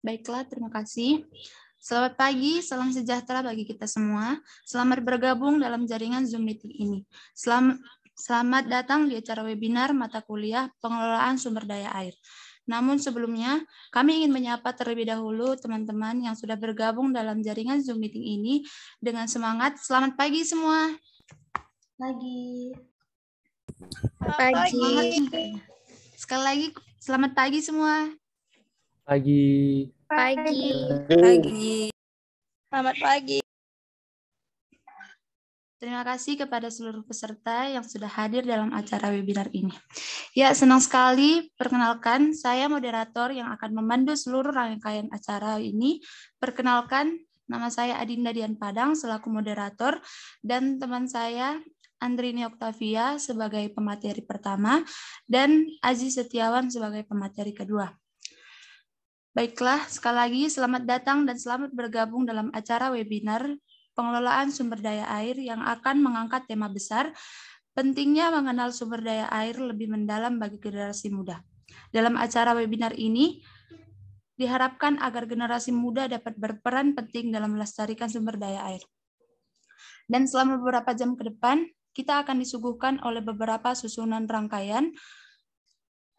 Baiklah, terima kasih. Selamat pagi, salam sejahtera bagi kita semua. Selamat bergabung dalam jaringan Zoom meeting ini. Selamat datang di acara webinar mata kuliah pengelolaan sumber daya air. Namun sebelumnya, kami ingin menyapa terlebih dahulu teman-teman yang sudah bergabung dalam jaringan Zoom meeting ini dengan semangat. Selamat pagi semua. Pagi. Pagi. Sekali lagi, selamat pagi semua. Pagi. Pagi. Pagi. Selamat pagi. Terima kasih kepada seluruh peserta yang sudah hadir dalam acara webinar ini. Ya, senang sekali. Perkenalkan, saya moderator yang akan memandu seluruh rangkaian acara ini. Perkenalkan, nama saya Adinda Dian Padang selaku moderator, dan teman saya Andrini Oktavia sebagai pemateri pertama, dan Aziz Setiawan sebagai pemateri kedua. Baiklah, sekali lagi selamat datang dan selamat bergabung dalam acara webinar pengelolaan sumber daya air yang akan mengangkat tema besar, pentingnya mengenal sumber daya air lebih mendalam bagi generasi muda. Dalam acara webinar ini, diharapkan agar generasi muda dapat berperan penting dalam melestarikan sumber daya air. Dan selama beberapa jam ke depan, kita akan disuguhkan oleh beberapa susunan rangkaian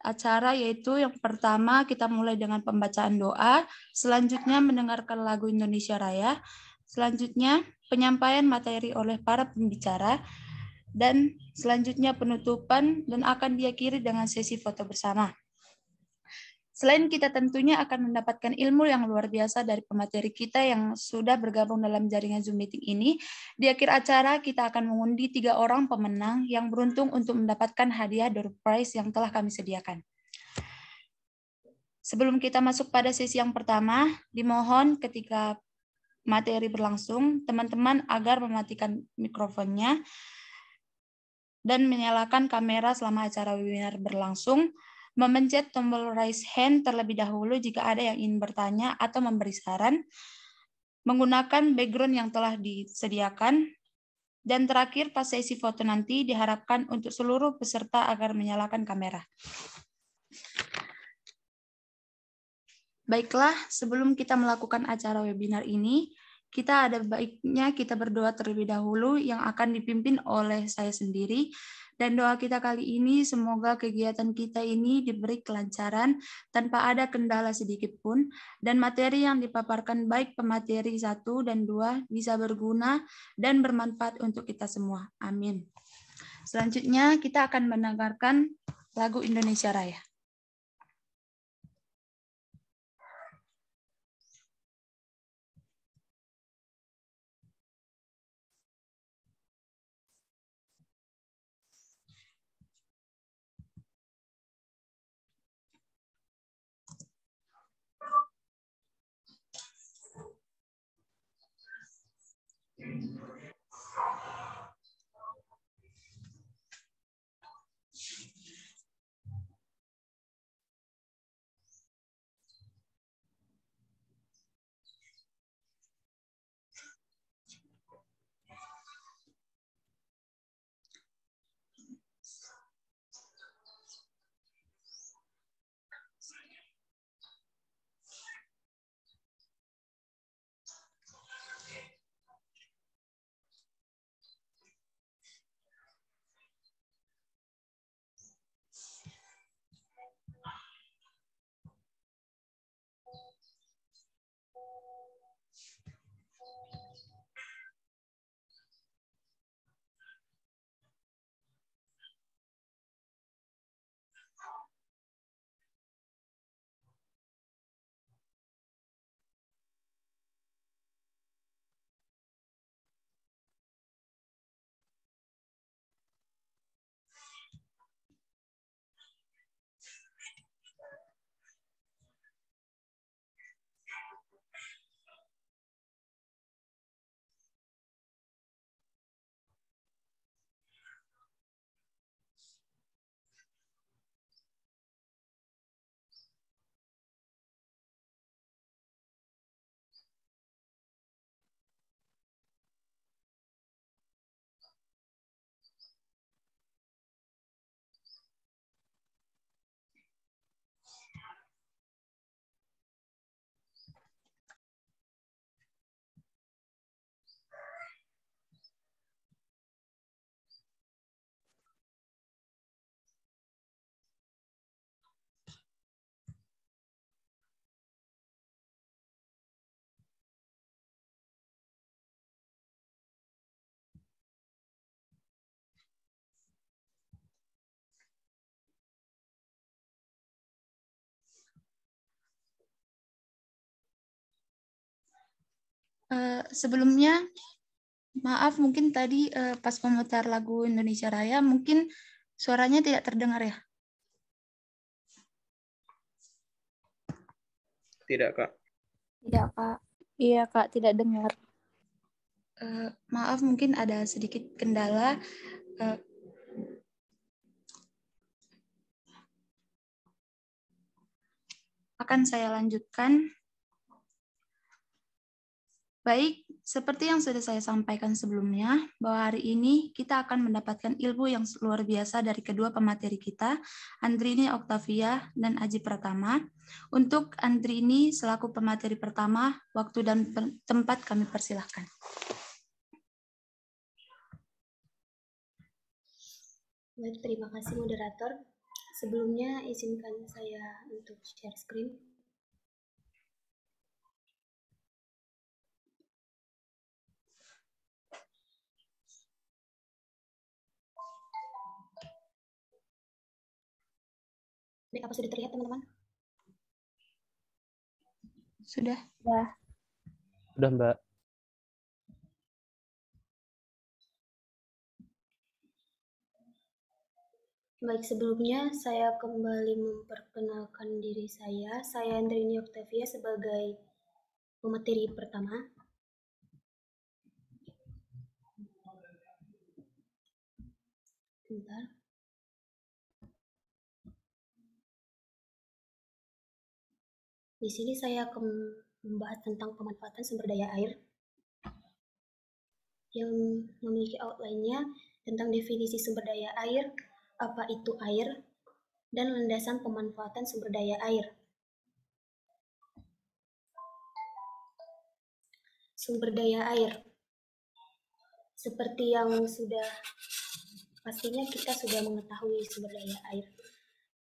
acara, yaitu yang pertama kita mulai dengan pembacaan doa, selanjutnya mendengarkan lagu Indonesia Raya, selanjutnya penyampaian materi oleh para pembicara, dan selanjutnya penutupan dan akan diakhiri dengan sesi foto bersama. Selain kita tentunya akan mendapatkan ilmu yang luar biasa dari pemateri kita yang sudah bergabung dalam jaringan Zoom meeting ini, di akhir acara kita akan mengundi 3 orang pemenang yang beruntung untuk mendapatkan hadiah door prize yang telah kami sediakan. Sebelum kita masuk pada sesi yang pertama, dimohon ketika materi berlangsung, teman-teman agar mematikan mikrofonnya dan menyalakan kamera selama acara webinar berlangsung, memencet tombol raise hand terlebih dahulu jika ada yang ingin bertanya atau memberi saran, menggunakan background yang telah disediakan, dan terakhir pas sesi foto nanti diharapkan untuk seluruh peserta agar menyalakan kamera. Baiklah, sebelum kita melakukan acara webinar ini, kita ada baiknya kita berdoa terlebih dahulu yang akan dipimpin oleh saya sendiri. Dan doa kita kali ini semoga kegiatan kita ini diberi kelancaran tanpa ada kendala sedikit pun, dan materi yang dipaparkan baik pemateri 1 dan 2 bisa berguna dan bermanfaat untuk kita semua. Amin. Selanjutnya kita akan mendengarkan lagu Indonesia Raya. Sebelumnya, maaf mungkin tadi pas memutar lagu Indonesia Raya, mungkin suaranya tidak terdengar ya? Tidak, Kak. Tidak, Kak. Iya, Kak, tidak dengar. Maaf mungkin ada sedikit kendala. Akan saya lanjutkan. Baik, seperti yang sudah saya sampaikan sebelumnya, bahwa hari ini kita akan mendapatkan ilmu yang luar biasa dari kedua pemateri kita, Andrini Oktavia dan Aji Pratama. Untuk Andrini selaku pemateri pertama, waktu dan tempat kami persilahkan. Baik, terima kasih moderator. Sebelumnya izinkan saya untuk share screen. Baik, apa sudah terlihat teman-teman? Sudah? Ya. Sudah, Mbak. Baik, sebelumnya saya kembali memperkenalkan diri saya. Saya Andrini Oktavia sebagai pemateri pertama. Bentar. Di sini saya akan membahas tentang pemanfaatan sumber daya air yang memiliki outline-nya tentang definisi sumber daya air, apa itu air, dan landasan pemanfaatan sumber daya air. Sumber daya air. Seperti yang pastinya kita sudah mengetahui sumber daya air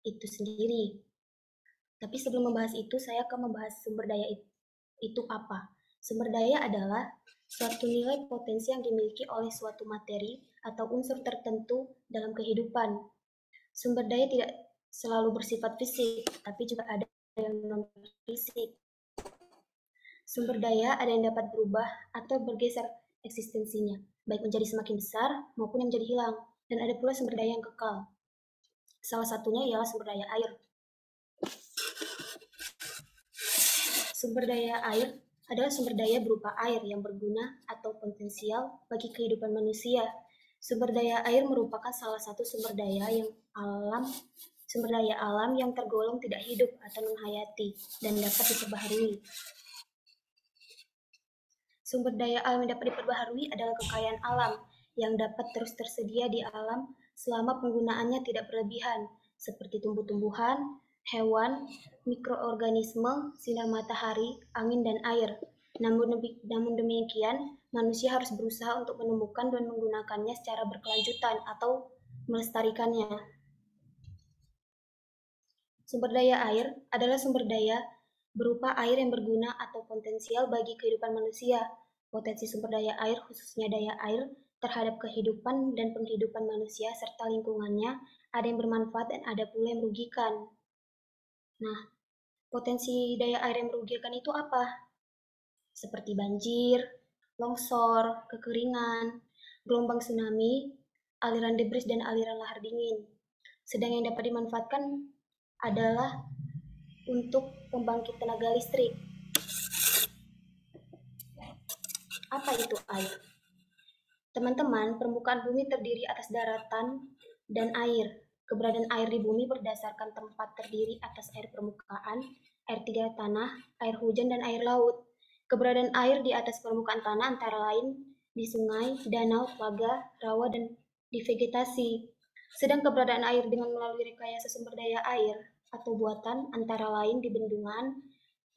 itu sendiri. Tapi sebelum membahas itu, saya akan membahas sumber daya itu apa. Sumber daya adalah suatu nilai potensi yang dimiliki oleh suatu materi atau unsur tertentu dalam kehidupan. Sumber daya tidak selalu bersifat fisik, tapi juga ada yang non-fisik. Sumber daya ada yang dapat berubah atau bergeser eksistensinya, baik menjadi semakin besar maupun yang menjadi hilang. Dan ada pula sumber daya yang kekal. Salah satunya ialah sumber daya air. Sumber daya air adalah sumber daya berupa air yang berguna atau potensial bagi kehidupan manusia. Sumber daya air merupakan salah satu sumber daya alam yang tergolong tidak hidup atau non-hayati dan dapat diperbaharui. Sumber daya alam yang dapat diperbaharui adalah kekayaan alam yang dapat terus tersedia di alam selama penggunaannya tidak berlebihan, seperti tumbuh-tumbuhan, hewan, mikroorganisme, sinar matahari, angin, dan air. Namun demikian, manusia harus berusaha untuk menemukan dan menggunakannya secara berkelanjutan atau melestarikannya. Sumber daya air adalah sumber daya berupa air yang berguna atau potensial bagi kehidupan manusia. Potensi sumber daya air, khususnya daya air, terhadap kehidupan dan penghidupan manusia serta lingkungannya, ada yang bermanfaat dan ada pula yang merugikan. Nah, potensi daya air yang merugikan itu apa? Seperti banjir, longsor, kekeringan, gelombang tsunami, aliran debris, dan aliran lahar dingin. Sedang yang dapat dimanfaatkan adalah untuk pembangkit tenaga listrik. Apa itu air? Teman-teman, permukaan bumi terdiri atas daratan dan air. Keberadaan air di bumi berdasarkan tempat terdiri atas air permukaan, air tiga tanah, air hujan, dan air laut. Keberadaan air di atas permukaan tanah antara lain di sungai, danau, telaga, rawa, dan di vegetasi. Sedang keberadaan air dengan melalui rekayasa sumber daya air atau buatan antara lain di bendungan,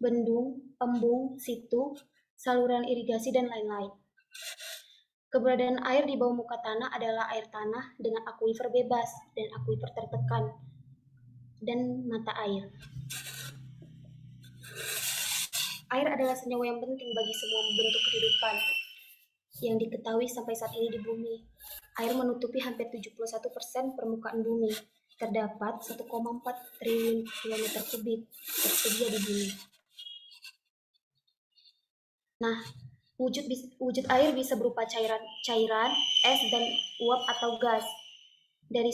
bendung, embung, situ, saluran irigasi, dan lain-lain. Keberadaan air di bawah muka tanah adalah air tanah dengan akuifer bebas dan akuifer tertekan dan mata air. Air adalah senyawa yang penting bagi semua bentuk kehidupan yang diketahui sampai saat ini di bumi. Air menutupi hampir 71% permukaan bumi. Terdapat 1,4 triliun kilometer kubik tersedia di bumi. Nah, Wujud air bisa berupa cairan, es, dan uap atau gas. Dari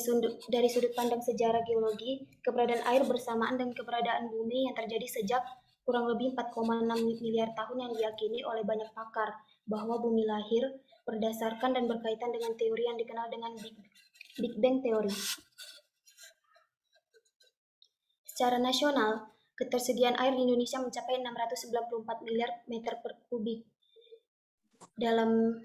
sudut pandang sejarah geologi, keberadaan air bersamaan dengan keberadaan bumi yang terjadi sejak kurang lebih 4,6 miliar tahun yang diyakini oleh banyak pakar bahwa bumi lahir berdasarkan dan berkaitan dengan teori yang dikenal dengan Big Bang Theory. Secara nasional, ketersediaan air di Indonesia mencapai 694 miliar meter per kubik dalam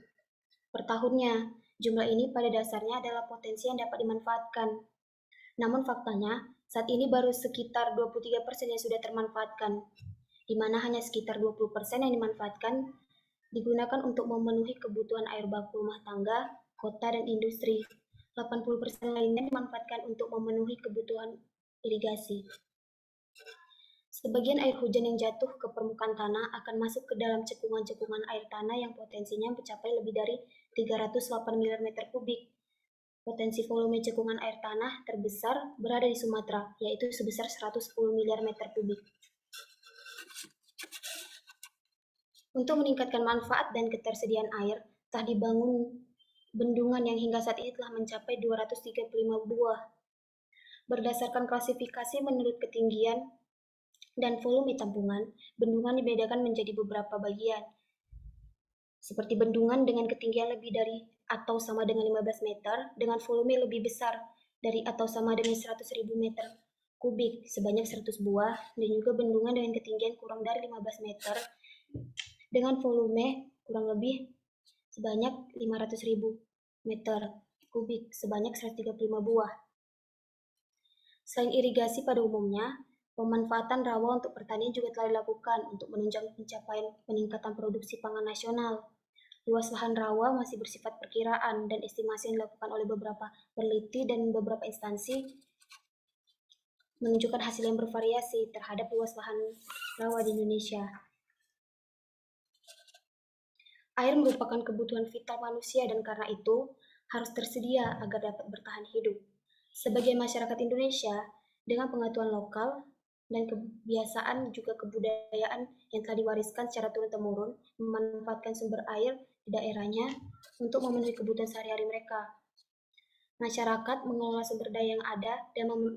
per tahunnya. Jumlah ini pada dasarnya adalah potensi yang dapat dimanfaatkan. Namun faktanya, saat ini baru sekitar 23% yang sudah termanfaatkan, di mana hanya sekitar 20% yang dimanfaatkan digunakan untuk memenuhi kebutuhan air baku rumah tangga, kota, dan industri. 80% lainnya dimanfaatkan untuk memenuhi kebutuhan irigasi. Sebagian air hujan yang jatuh ke permukaan tanah akan masuk ke dalam cekungan-cekungan air tanah yang potensinya mencapai lebih dari 308 miliar meter kubik. Potensi volume cekungan air tanah terbesar berada di Sumatera, yaitu sebesar 110 miliar meter kubik. Untuk meningkatkan manfaat dan ketersediaan air, telah dibangun bendungan yang hingga saat ini telah mencapai 235 buah. Berdasarkan klasifikasi menurut ketinggian dan volume tampungan, bendungan dibedakan menjadi beberapa bagian. Seperti bendungan dengan ketinggian lebih dari atau sama dengan 15 meter, dengan volume lebih besar dari atau sama dengan 100.000 meter kubik sebanyak 100 buah, dan juga bendungan dengan ketinggian kurang dari 15 meter, dengan volume kurang lebih sebanyak 500.000 meter kubik sebanyak 135 buah. Selain irigasi pada umumnya, pemanfaatan rawa untuk pertanian juga telah dilakukan untuk menunjang pencapaian peningkatan produksi pangan nasional. Luas lahan rawa masih bersifat perkiraan dan estimasi yang dilakukan oleh beberapa peneliti dan beberapa instansi menunjukkan hasil yang bervariasi terhadap luas lahan rawa di Indonesia. Air merupakan kebutuhan vital manusia dan karena itu harus tersedia agar dapat bertahan hidup. Sebagai masyarakat Indonesia, dengan pengetahuan lokal dan kebiasaan juga kebudayaan yang telah diwariskan secara turun-temurun, memanfaatkan sumber air di daerahnya untuk memenuhi kebutuhan sehari-hari mereka. Masyarakat mengelola sumber daya yang ada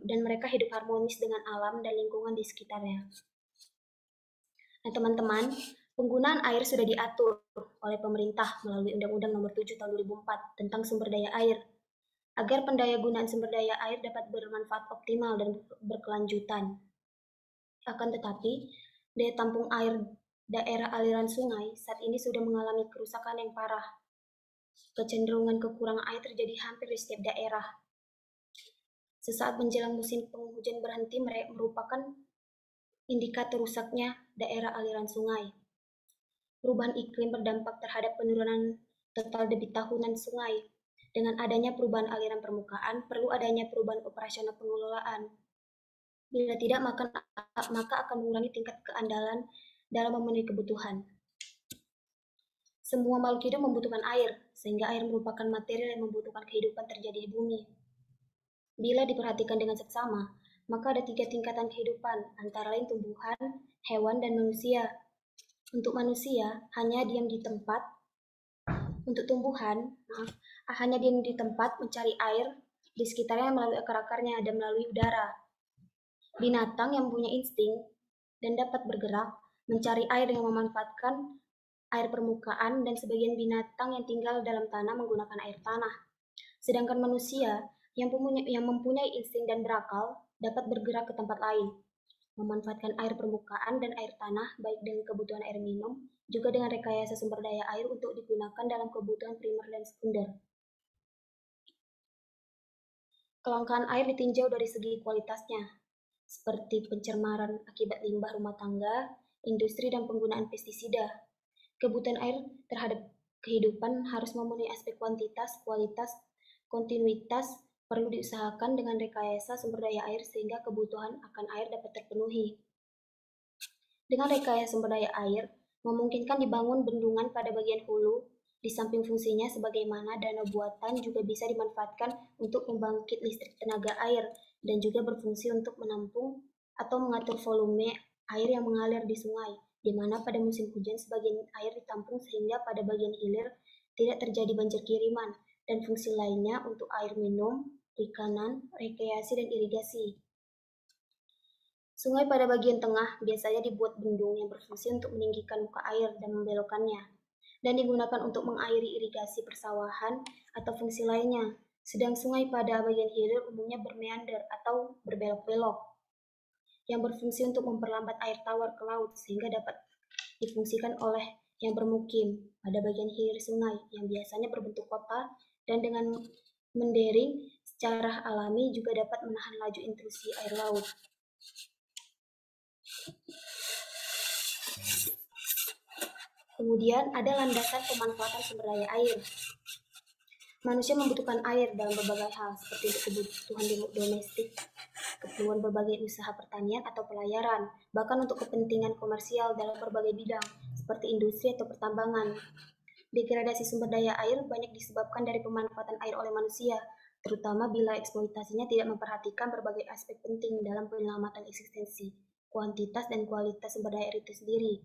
dan mereka hidup harmonis dengan alam dan lingkungan di sekitarnya. Nah, teman-teman, penggunaan air sudah diatur oleh pemerintah melalui Undang-Undang Nomor 7 Tahun 2004 tentang sumber daya air, agar pendayagunaan sumber daya air dapat bermanfaat optimal dan berkelanjutan. Akan tetapi, daya tampung air daerah aliran sungai saat ini sudah mengalami kerusakan yang parah. Kecenderungan kekurangan air terjadi hampir di setiap daerah. Sesaat menjelang musim penghujan berhenti merupakan indikator rusaknya daerah aliran sungai. Perubahan iklim berdampak terhadap penurunan total debit tahunan sungai. Dengan adanya perubahan aliran permukaan, perlu adanya perubahan operasional pengelolaan. Bila tidak, maka akan mengurangi tingkat keandalan dalam memenuhi kebutuhan. Semua makhluk hidup membutuhkan air, sehingga air merupakan material yang membutuhkan kehidupan terjadi di bumi. Bila diperhatikan dengan seksama, maka ada 3 tingkatan kehidupan, antara lain tumbuhan, hewan, dan manusia. Untuk manusia, hanya diam di tempat. Untuk tumbuhan, hanya diam di tempat mencari air di sekitarnya melalui akar-akarnya dan melalui udara. Binatang yang punya insting dan dapat bergerak mencari air dengan memanfaatkan air permukaan, dan sebagian binatang yang tinggal dalam tanah menggunakan air tanah. Sedangkan manusia yang mempunyai insting dan berakal dapat bergerak ke tempat lain, memanfaatkan air permukaan dan air tanah baik dengan kebutuhan air minum, juga dengan rekayasa sumber daya air untuk digunakan dalam kebutuhan primer dan sekunder. Kelangkaan air ditinjau dari segi kualitasnya, seperti pencemaran akibat limbah rumah tangga, industri, dan penggunaan pestisida. Kebutuhan air terhadap kehidupan harus memenuhi aspek kuantitas, kualitas, kontinuitas, perlu diusahakan dengan rekayasa sumber daya air sehingga kebutuhan akan air dapat terpenuhi. Dengan rekayasa sumber daya air, memungkinkan dibangun bendungan pada bagian hulu, di samping fungsinya sebagaimana danau buatan juga bisa dimanfaatkan untuk membangkit listrik tenaga air dan juga berfungsi untuk menampung atau mengatur volume air yang mengalir di sungai di mana pada musim hujan sebagian air ditampung sehingga pada bagian hilir tidak terjadi banjir kiriman, dan fungsi lainnya untuk air minum, perikanan, rekreasi, dan irigasi. Sungai pada bagian tengah biasanya dibuat bendung yang berfungsi untuk meninggikan muka air dan membelokkannya, dan digunakan untuk mengairi irigasi persawahan atau fungsi lainnya. Sedang sungai pada bagian hilir umumnya bermeander atau berbelok-belok, yang berfungsi untuk memperlambat air tawar ke laut sehingga dapat difungsikan oleh yang bermukim pada bagian hilir sungai yang biasanya berbentuk kota, dan dengan mendering secara alami juga dapat menahan laju intrusi air laut. Kemudian ada landasan pemanfaatan sumber daya air. Manusia membutuhkan air dalam berbagai hal, seperti untuk kebutuhan domestik, keperluan berbagai usaha pertanian atau pelayaran, bahkan untuk kepentingan komersial dalam berbagai bidang, seperti industri atau pertambangan. Degradasi sumber daya air banyak disebabkan dari pemanfaatan air oleh manusia, terutama bila eksploitasinya tidak memperhatikan berbagai aspek penting dalam penyelamatan eksistensi, kuantitas dan kualitas sumber daya air itu sendiri.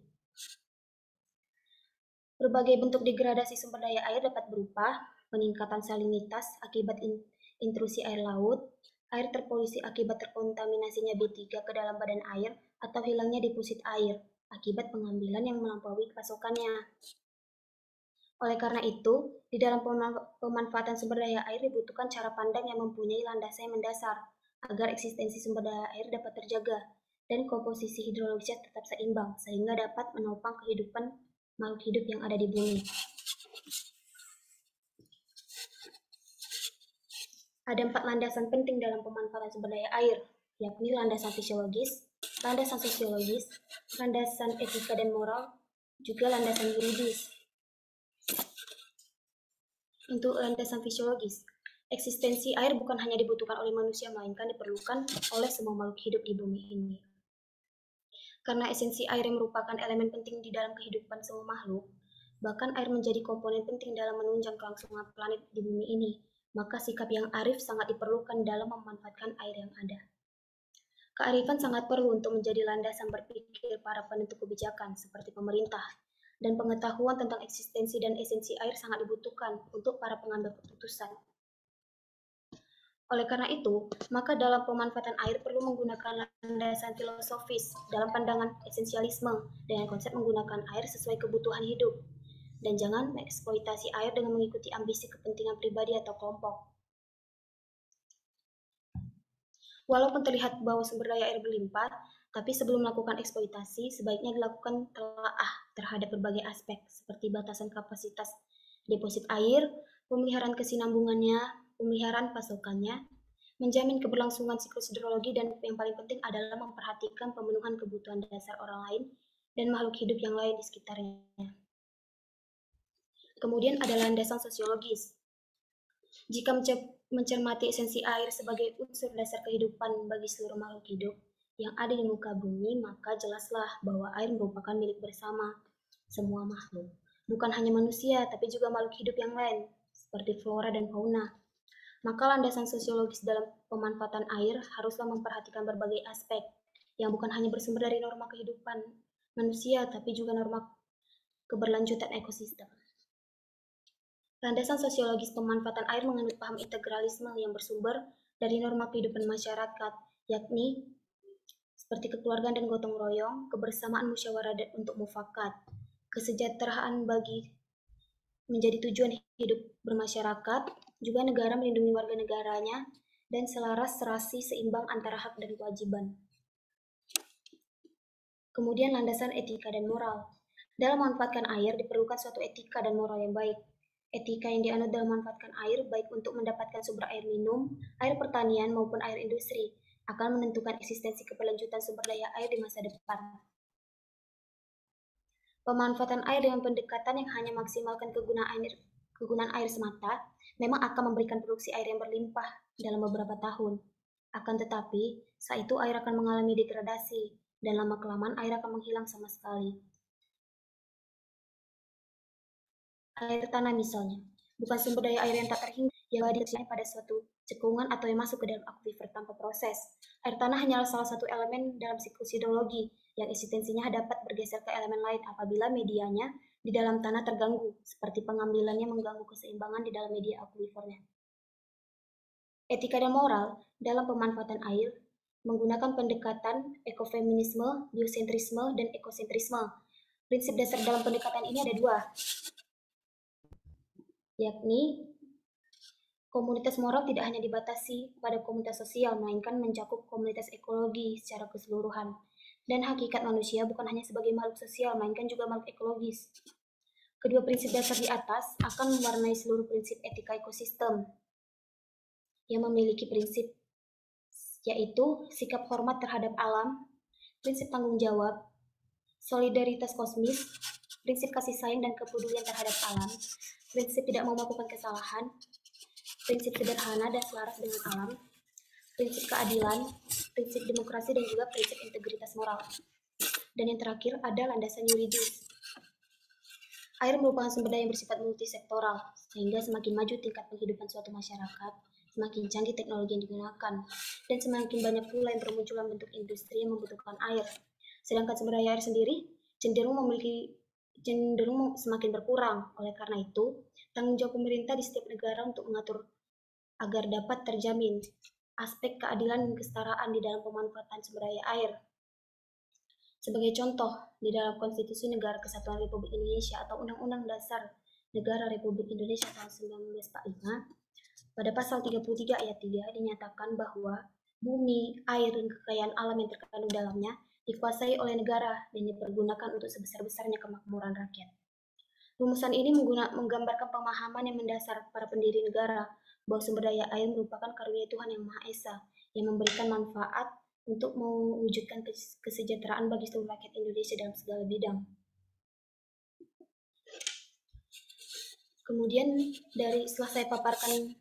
Berbagai bentuk degradasi sumber daya air dapat berupa peningkatan salinitas akibat intrusi air laut, air terpolusi akibat terkontaminasinya B3 ke dalam badan air, atau hilangnya deposit air akibat pengambilan yang melampaui pasokannya. Oleh karena itu, di dalam pemanfaatan sumber daya air dibutuhkan cara pandang yang mempunyai landasan yang mendasar, agar eksistensi sumber daya air dapat terjaga, dan komposisi hidrologisnya tetap seimbang, sehingga dapat menopang kehidupan makhluk hidup yang ada di bumi. Ada 4 landasan penting dalam pemanfaatan sumber daya air, yakni landasan fisiologis, landasan sosiologis, landasan etika dan moral, juga landasan yuridis. Untuk landasan fisiologis, eksistensi air bukan hanya dibutuhkan oleh manusia, melainkan diperlukan oleh semua makhluk hidup di bumi ini. Karena esensi air yang merupakan elemen penting di dalam kehidupan semua makhluk, bahkan air menjadi komponen penting dalam menunjang kelangsungan planet di bumi ini, maka sikap yang arif sangat diperlukan dalam memanfaatkan air yang ada. Kearifan sangat perlu untuk menjadi landasan berpikir para penentu kebijakan seperti pemerintah, dan pengetahuan tentang eksistensi dan esensi air sangat dibutuhkan untuk para pengambil keputusan. Oleh karena itu, maka dalam pemanfaatan air perlu menggunakan landasan filosofis dalam pandangan esensialisme dengan konsep menggunakan air sesuai kebutuhan hidup, dan jangan mengeksploitasi air dengan mengikuti ambisi kepentingan pribadi atau kelompok. Walaupun terlihat bahwa sumber daya air berlimpah, tapi sebelum melakukan eksploitasi, sebaiknya dilakukan telaah terhadap berbagai aspek, seperti batasan kapasitas deposit air, pemeliharaan kesinambungannya, pemeliharaan pasokannya, menjamin keberlangsungan siklus hidrologi, dan yang paling penting adalah memperhatikan pemenuhan kebutuhan dasar orang lain dan makhluk hidup yang lain di sekitarnya. Kemudian ada landasan sosiologis. Jika mencermati esensi air sebagai unsur dasar kehidupan bagi seluruh makhluk hidup yang ada di muka bumi, maka jelaslah bahwa air merupakan milik bersama semua makhluk. Bukan hanya manusia, tapi juga makhluk hidup yang lain, seperti flora dan fauna. Maka landasan sosiologis dalam pemanfaatan air haruslah memperhatikan berbagai aspek, yang bukan hanya bersumber dari norma kehidupan manusia, tapi juga norma keberlanjutan ekosistem. Landasan sosiologis pemanfaatan air menganut paham integralisme yang bersumber dari norma kehidupan masyarakat, yakni seperti kekeluargaan dan gotong royong, kebersamaan musyawarah untuk mufakat, kesejahteraan bagi menjadi tujuan hidup bermasyarakat, juga negara melindungi warga negaranya, dan selaras serasi seimbang antara hak dan kewajiban. Kemudian landasan etika dan moral. Dalam memanfaatkan air diperlukan suatu etika dan moral yang baik. Etika yang dianut dalam memanfaatkan air, baik untuk mendapatkan sumber air minum, air pertanian, maupun air industri, akan menentukan eksistensi keberlanjutan sumber daya air di masa depan. Pemanfaatan air dengan pendekatan yang hanya maksimalkan kegunaan air semata, memang akan memberikan produksi air yang berlimpah dalam beberapa tahun. Akan tetapi, saat itu air akan mengalami degradasi, dan lama-kelamaan air akan menghilang sama sekali. Air tanah misalnya, bukan sumber daya air yang tak terhingga, yang pada suatu cekungan, atau yang masuk ke dalam akuifer tanpa proses. Air tanah hanyalah salah satu elemen dalam siklus hidrologi yang eksistensinya dapat bergeser ke elemen lain apabila medianya di dalam tanah terganggu, seperti pengambilannya mengganggu keseimbangan di dalam media akuifernya. Etika dan moral dalam pemanfaatan air menggunakan pendekatan ekofeminisme, biosentrisme, dan ekosentrisme. Prinsip dasar dalam pendekatan ini ada dua, yakni komunitas moral tidak hanya dibatasi pada komunitas sosial, melainkan mencakup komunitas ekologi secara keseluruhan. Dan hakikat manusia bukan hanya sebagai makhluk sosial, melainkan juga makhluk ekologis. Kedua prinsip dasar di atas akan mewarnai seluruh prinsip etika ekosistem yang memiliki prinsip yaitu sikap hormat terhadap alam, prinsip tanggung jawab, solidaritas kosmis, prinsip kasih sayang dan kepedulian terhadap alam, prinsip tidak mau melakukan kesalahan, prinsip sederhana dan selaras dengan alam, prinsip keadilan, prinsip demokrasi, dan juga prinsip integritas moral. Dan yang terakhir ada landasan yuridis. Air merupakan sumber daya yang bersifat multisektoral, sehingga semakin maju tingkat penghidupan suatu masyarakat, semakin canggih teknologi yang digunakan, dan semakin banyak pula yang bermunculan bentuk industri yang membutuhkan air. Sedangkan sumber daya air sendiri cenderung semakin berkurang. Oleh karena itu, tanggung jawab pemerintah di setiap negara untuk mengatur agar dapat terjamin aspek keadilan dan kesetaraan di dalam pemanfaatan sumber daya air. Sebagai contoh, di dalam Konstitusi Negara Kesatuan Republik Indonesia atau Undang-Undang Dasar Negara Republik Indonesia tahun 1945, pada pasal 33 ayat 3 dinyatakan bahwa bumi, air, dan kekayaan alam yang terkandung dalamnya dikuasai oleh negara dan dipergunakan untuk sebesar-besarnya kemakmuran rakyat. Rumusan ini menggambarkan pemahaman yang mendasar para pendiri negara bahwa sumber daya air merupakan karunia Tuhan Yang Maha Esa yang memberikan manfaat untuk mewujudkan kesejahteraan bagi seluruh rakyat Indonesia dalam segala bidang. Kemudian setelah saya paparkan,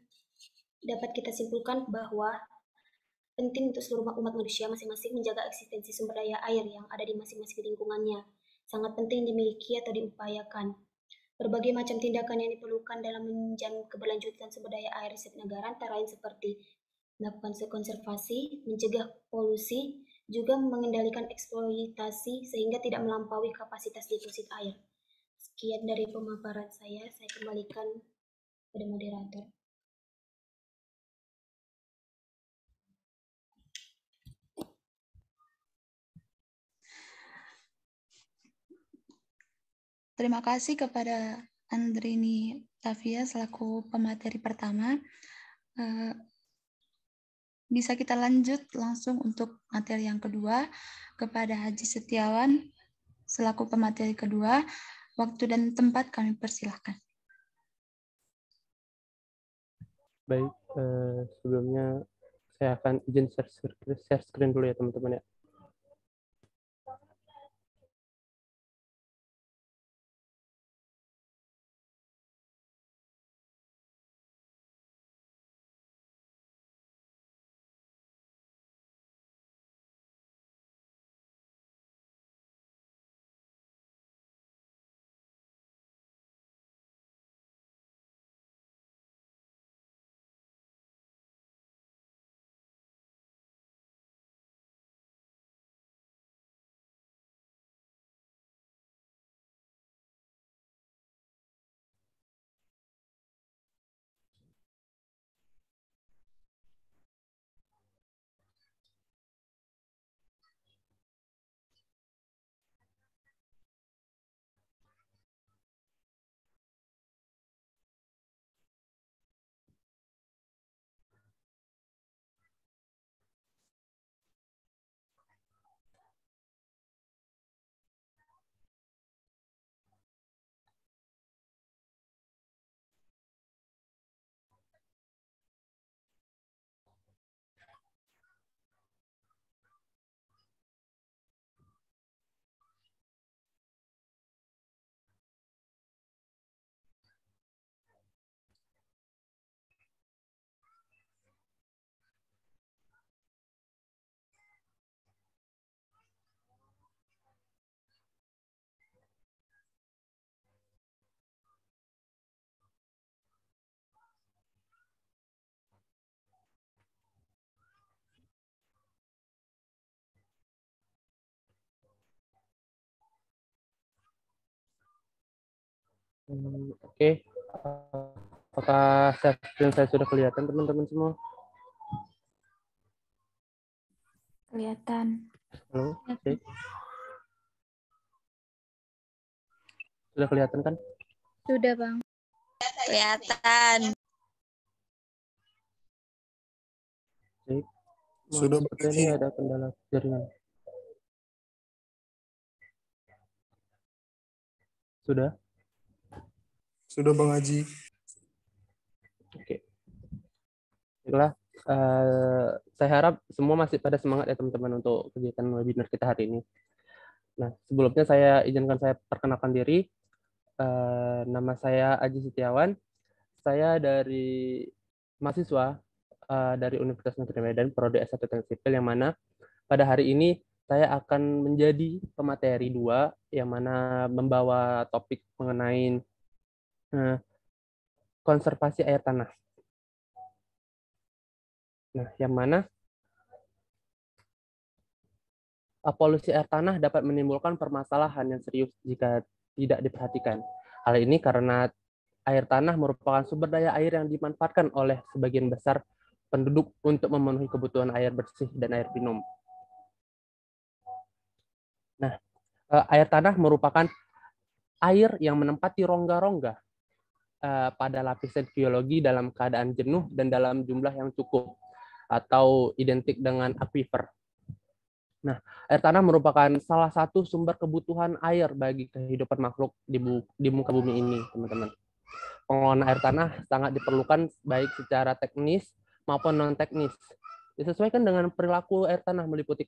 dapat kita simpulkan bahwa penting untuk seluruh umat manusia masing-masing menjaga eksistensi sumber daya air yang ada di masing-masing lingkungannya. Sangat penting dimiliki atau diupayakan. Berbagai macam tindakan yang diperlukan dalam menjamin keberlanjutan sumber daya air di setiap negara, antara lain seperti melakukan konservasi, mencegah polusi, juga mengendalikan eksploitasi sehingga tidak melampaui kapasitas deposit air. Sekian dari pemaparan saya kembalikan pada moderator. Terima kasih kepada Andrini Tavia selaku pemateri pertama. Bisa kita lanjut langsung untuk materi yang kedua kepada Haji Setiawan selaku pemateri kedua. Waktu dan tempat kami persilahkan. Baik, sebelumnya saya akan izin share screen dulu ya teman-teman ya. Oke. Apakah share screen saya sudah kelihatan teman-teman semua? Kelihatan. Halo, oke. Sudah kelihatan kan? Sudah, Bang. Kelihatan. Baik. Sudah, Maaf, Bang ini Haji. ada kendala jaringan. Sudah? Sudah, Bang Haji. Oke. Baiklah. Saya harap semua masih pada semangat ya teman-teman untuk kegiatan webinar kita hari ini. Nah, sebelumnya saya izinkan saya perkenalkan diri. Nama saya Aji Setiawan. Saya dari mahasiswa dari Universitas Negeri Medan, Prodi S1 Teknik Sipil, yang mana pada hari ini saya akan menjadi pemateri 2, yang mana membawa topik mengenai konservasi air tanah. Nah, yang mana polusi air tanah dapat menimbulkan permasalahan yang serius jika tidak diperhatikan. Hal ini karena air tanah merupakan sumber daya air yang dimanfaatkan oleh sebagian besar penduduk untuk memenuhi kebutuhan air bersih dan air minum. Nah, air tanah merupakan air yang menempati rongga-rongga pada lapisan geologi dalam keadaan jenuh dan dalam jumlah yang cukup, atau identik dengan aquifer. Nah, air tanah merupakan salah satu sumber kebutuhan air bagi kehidupan makhluk di muka bumi ini, teman-teman. Pengelolaan air tanah sangat diperlukan baik secara teknis maupun non-teknis. Disesuaikan dengan perilaku air tanah meliputi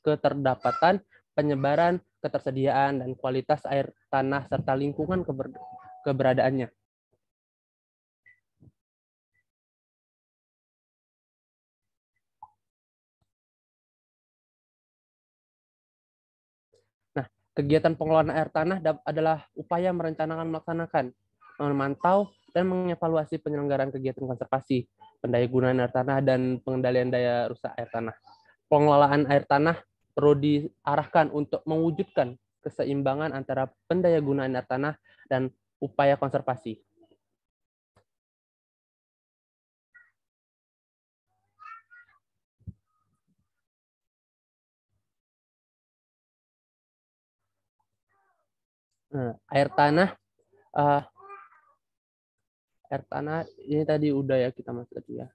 keterdapatan, penyebaran, ketersediaan, dan kualitas air tanah serta lingkungan keberadaannya. Nah, kegiatan pengelolaan air tanah adalah upaya merencanakan, melaksanakan, memantau, dan mengevaluasi penyelenggaraan kegiatan konservasi, pendayagunaan air tanah, dan pengendalian daya rusak air tanah. Pengelolaan air tanah perlu diarahkan untuk mewujudkan keseimbangan antara pendayagunaan air tanah dan upaya konservasi. Nah, air tanah ini tadi udah ya, kita masuk tadi ya.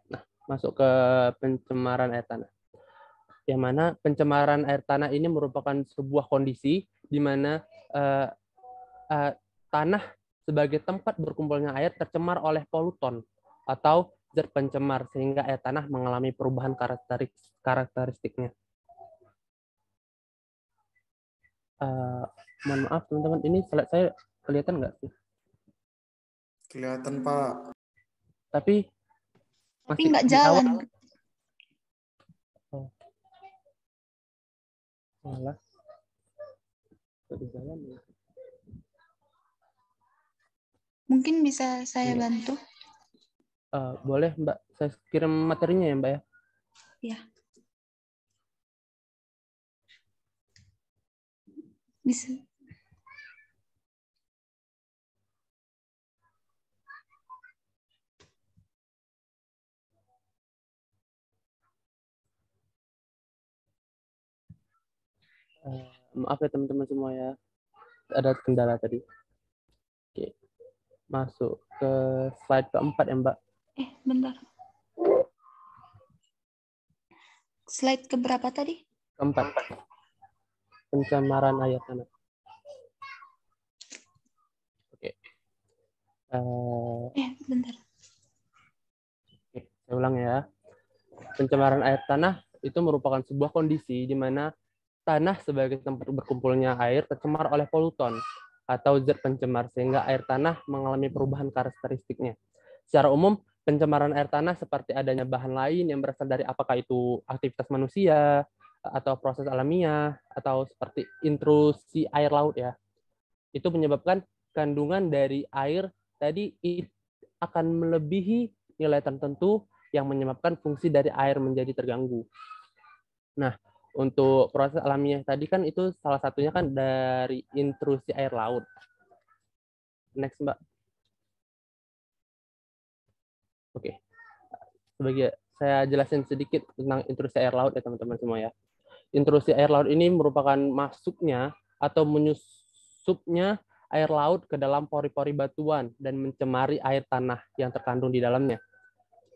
Nah, masuk ke pencemaran air tanah. Yang mana pencemaran air tanah ini merupakan sebuah kondisi di mana tanah sebagai tempat berkumpulnya air tercemar oleh polutan atau zat pencemar sehingga air tanah mengalami perubahan karakteristiknya. Mohon maaf teman-teman, ini slide saya kelihatan nggak sih? Kelihatan, Pak. Tapi masih nggak di awal. jalan. Oh. Malah. Jadi jalan ya. Mungkin bisa saya bantu? Boleh Mbak, saya kirim materinya ya Mbak ya? Ya. Bisa. Maaf ya teman-teman semua ya, ada kendala tadi. Oke. Masuk ke slide keempat ya Mbak. Bentar. Slide keberapa tadi? Keempat. Pencemaran air tanah. Oke. Bentar. Oke, saya ulang ya. Pencemaran air tanah itu merupakan sebuah kondisi di mana tanah sebagai tempat berkumpulnya air tercemar oleh polutan atau zat pencemar sehingga air tanah mengalami perubahan karakteristiknya. Secara umum, pencemaran air tanah seperti adanya bahan lain yang berasal dari apakah itu aktivitas manusia atau proses alamiah atau seperti intrusi air laut ya. Itu menyebabkan kandungan dari air tadi akan melebihi nilai tertentu yang menyebabkan fungsi dari air menjadi terganggu. Nah, untuk proses alamiah tadi kan itu salah satunya kan dari intrusi air laut. Next, Mbak. Oke. Sebagai saya jelasin sedikit tentang intrusi air laut ya teman-teman semua ya. Intrusi air laut ini merupakan masuknya atau menyusupnya air laut ke dalam pori-pori batuan dan mencemari air tanah yang terkandung di dalamnya.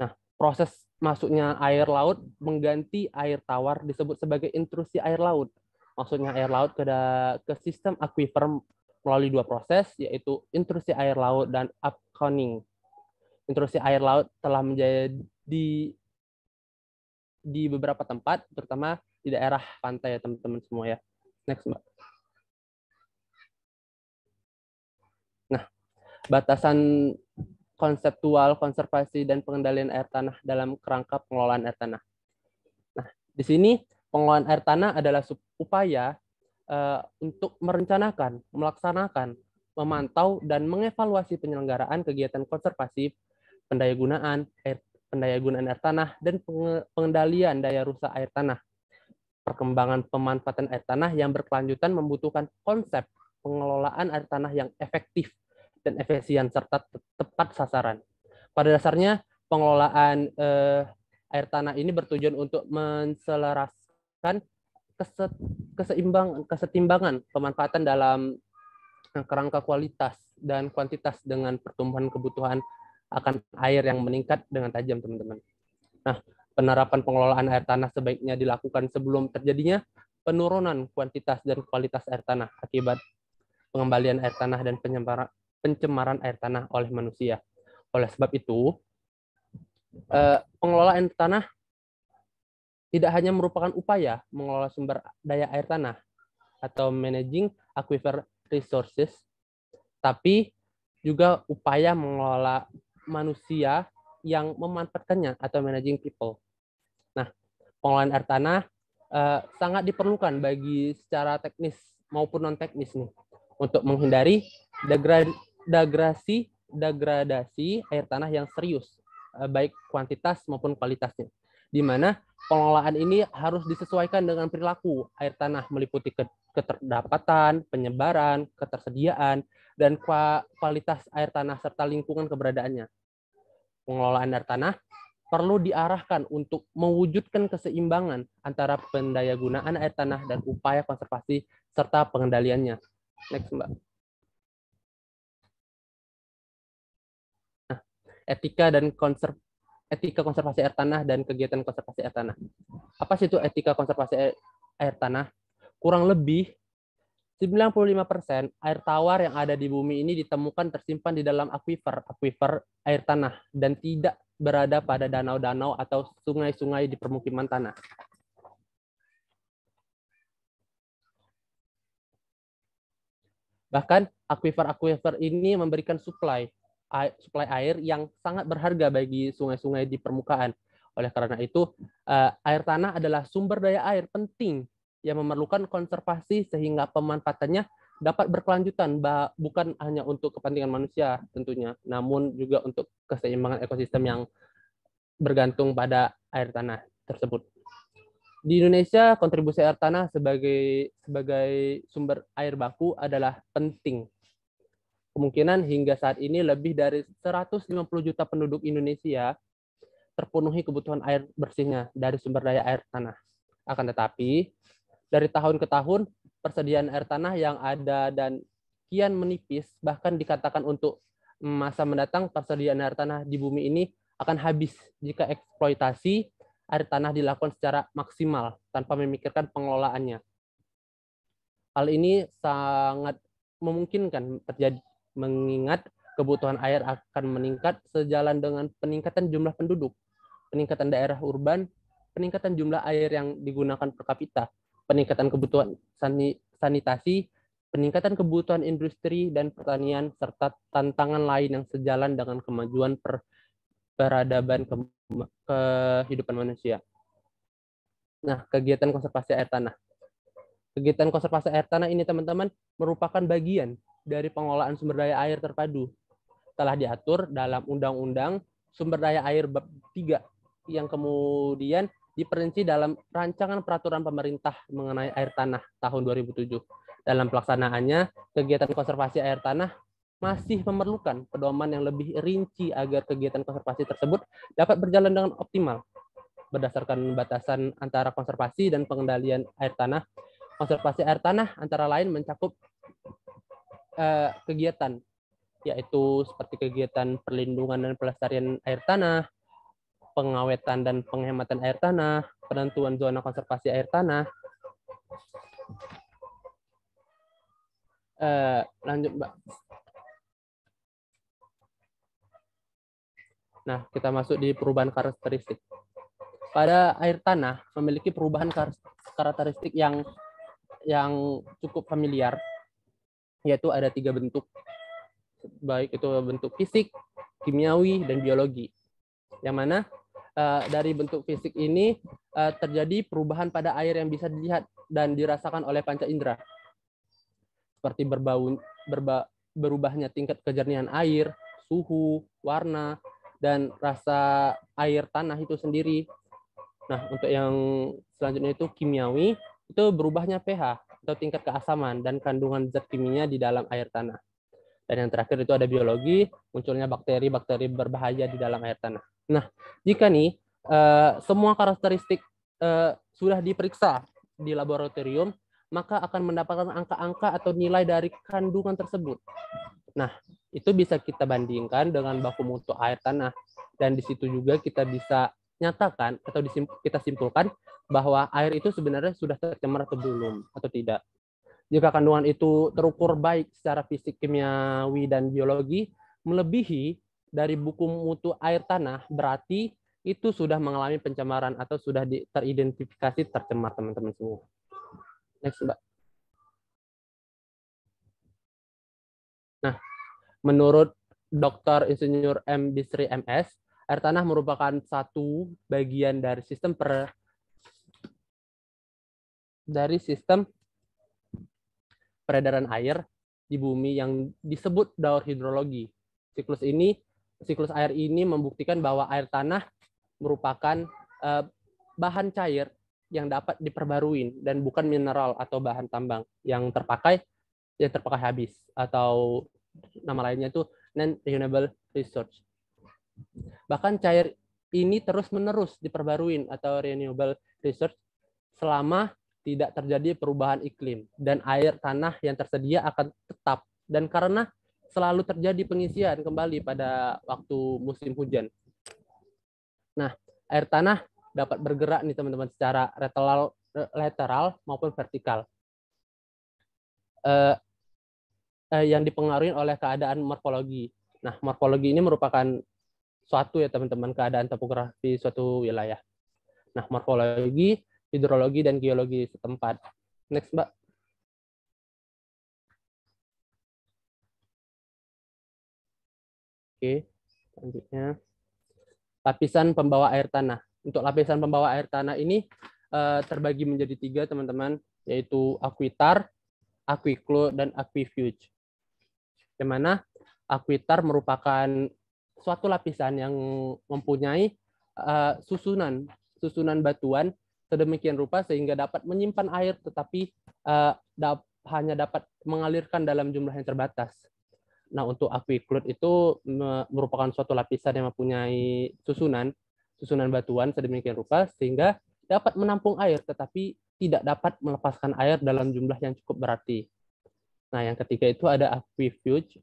Nah, proses masuknya air laut mengganti air tawar disebut sebagai intrusi air laut. Maksudnya air laut ke sistem aquifer melalui dua proses, yaitu intrusi air laut dan upcouning. Intrusi air laut telah menjadi di beberapa tempat, terutama di daerah pantai ya teman-teman semua ya. Next, Mbak. Nah, batasan konseptual konservasi dan pengendalian air tanah dalam kerangka pengelolaan air tanah. Nah, di sini pengelolaan air tanah adalah upaya untuk merencanakan, melaksanakan, memantau, dan mengevaluasi penyelenggaraan kegiatan konservasi, pendayagunaan air tanah, dan pengendalian daya rusak air tanah. Perkembangan pemanfaatan air tanah yang berkelanjutan membutuhkan konsep pengelolaan air tanah yang efektif dan efisien serta tepat sasaran. Pada dasarnya, pengelolaan air tanah ini bertujuan untuk menselaraskan kesetimbangan pemanfaatan dalam kerangka kualitas dan kuantitas dengan pertumbuhan kebutuhan akan air yang meningkat dengan tajam, teman-teman. Nah, penerapan pengelolaan air tanah sebaiknya dilakukan sebelum terjadinya penurunan kuantitas dan kualitas air tanah akibat pengembalian air tanah dan pencemaran air tanah oleh manusia. Oleh sebab itu, pengelolaan air tanah tidak hanya merupakan upaya mengelola sumber daya air tanah atau managing aquifer resources, tapi juga upaya mengelola manusia yang memanfaatkannya atau managing people. Nah, pengelolaan air tanah sangat diperlukan bagi secara teknis maupun non teknis nih untuk menghindari degradasi air tanah yang serius, baik kuantitas maupun kualitasnya, di mana pengelolaan ini harus disesuaikan dengan perilaku air tanah meliputi keterdapatan, penyebaran, ketersediaan, dan kualitas air tanah serta lingkungan keberadaannya. Pengelolaan air tanah perlu diarahkan untuk mewujudkan keseimbangan antara pendayagunaan air tanah dan upaya konservasi serta pengendaliannya. Next, Mbak. Nah, etika konservasi air tanah dan kegiatan konservasi air tanah. Apa sih itu etika konservasi air tanah? Kurang lebih 95% air tawar yang ada di bumi ini ditemukan tersimpan di dalam aquifer air tanah dan tidak berada pada danau-danau atau sungai-sungai di permukiman tanah. Bahkan aquifer ini memberikan suplai air yang sangat berharga bagi sungai-sungai di permukaan. Oleh karena itu, air tanah adalah sumber daya air penting yang memerlukan konservasi sehingga pemanfaatannya dapat berkelanjutan, bukan hanya untuk kepentingan manusia tentunya, namun juga untuk keseimbangan ekosistem yang bergantung pada air tanah tersebut. Di Indonesia, kontribusi air tanah sebagai sumber air baku adalah penting. Kemungkinan hingga saat ini lebih dari 150 juta penduduk Indonesia terpenuhi kebutuhan air bersihnya dari sumber daya air tanah. Akan tetapi, dari tahun ke tahun, persediaan air tanah yang ada dan kian menipis, bahkan dikatakan untuk masa mendatang persediaan air tanah di bumi ini akan habis jika eksploitasi air tanah dilakukan secara maksimal tanpa memikirkan pengelolaannya. Hal ini sangat memungkinkan terjadi mengingat kebutuhan air akan meningkat sejalan dengan peningkatan jumlah penduduk, peningkatan daerah urban, peningkatan jumlah air yang digunakan per kapita, peningkatan kebutuhan sanitasi, peningkatan kebutuhan industri dan pertanian, serta tantangan lain yang sejalan dengan kemajuan peradaban kehidupan manusia. Nah, kegiatan konservasi air tanah. Kegiatan konservasi air tanah ini, teman-teman, merupakan bagian dari pengelolaan sumber daya air terpadu. Telah diatur dalam Undang-Undang Sumber Daya Air Bab 3 yang kemudian diperinci dalam Rancangan Peraturan Pemerintah mengenai Air Tanah tahun 2007. Dalam pelaksanaannya, kegiatan konservasi air tanah masih memerlukan pedoman yang lebih rinci agar kegiatan konservasi tersebut dapat berjalan dengan optimal. Berdasarkan batasan antara konservasi dan pengendalian air tanah, konservasi air tanah antara lain mencakup kegiatan, yaitu seperti kegiatan perlindungan dan pelestarian air tanah, pengawetan dan penghematan air tanah, penentuan zona konservasi air tanah. Lanjut, Mbak. Nah, kita masuk di perubahan karakteristik. Pada air tanah memiliki perubahan karakteristik yang cukup familiar, yaitu ada 3 bentuk, baik itu bentuk fisik, kimiawi, dan biologi. Yang mana dari bentuk fisik ini terjadi perubahan pada air yang bisa dilihat dan dirasakan oleh panca indera, seperti berubahnya tingkat kejernihan air, suhu, warna, dan rasa air tanah itu sendiri. Nah, untuk yang selanjutnya itu kimiawi, itu berubahnya pH atau tingkat keasaman dan kandungan zat kimia di dalam air tanah. Dan yang terakhir itu ada biologi, munculnya bakteri-bakteri berbahaya di dalam air tanah. Nah, jika nih semua karakteristik sudah diperiksa di laboratorium, maka akan mendapatkan angka-angka atau nilai dari kandungan tersebut. Nah, itu bisa kita bandingkan dengan baku mutu air tanah. Dan di situ juga kita bisa nyatakan atau kita simpulkan bahwa air itu sebenarnya sudah tercemar atau belum, atau tidak. Jika kandungan itu terukur baik secara fisik, kimiawi, dan biologi, melebihi dari buku mutu air tanah, berarti itu sudah mengalami pencemaran atau sudah teridentifikasi tercemar, teman-teman semua. Next, Mbak. Nah, menurut Dr. Insinyur M. Bisri MS, air tanah merupakan satu bagian dari sistem peredaran air di bumi yang disebut daur hidrologi. Siklus air ini membuktikan bahwa air tanah merupakan bahan cair yang dapat diperbarui dan bukan mineral atau bahan tambang yang terpakai habis, atau nama lainnya itu non-renewable resource. Bahkan cair ini terus-menerus diperbarui atau renewable resource selama tidak terjadi perubahan iklim, dan air tanah yang tersedia akan tetap, dan karena selalu terjadi pengisian kembali pada waktu musim hujan. Nah, air tanah dapat bergerak nih teman-teman secara lateral maupun vertikal, yang dipengaruhi oleh keadaan morfologi. Nah, morfologi ini merupakan suatu ya teman-teman, keadaan topografi suatu wilayah. Nah, morfologi, hidrologi, dan geologi setempat. Next, Mbak. Oke, selanjutnya. Lapisan pembawa air tanah. Untuk lapisan pembawa air tanah ini terbagi menjadi 3, teman-teman, yaitu aquitar, aquiclude, dan aquifuge. Di mana aquitar merupakan suatu lapisan yang mempunyai susunan batuan sedemikian rupa sehingga dapat menyimpan air, tetapi hanya dapat mengalirkan dalam jumlah yang terbatas. Nah, untuk aquiclude itu merupakan suatu lapisan yang mempunyai susunan batuan sedemikian rupa sehingga dapat menampung air, tetapi tidak dapat melepaskan air dalam jumlah yang cukup berarti. Nah, yang ketiga itu ada aquifuge,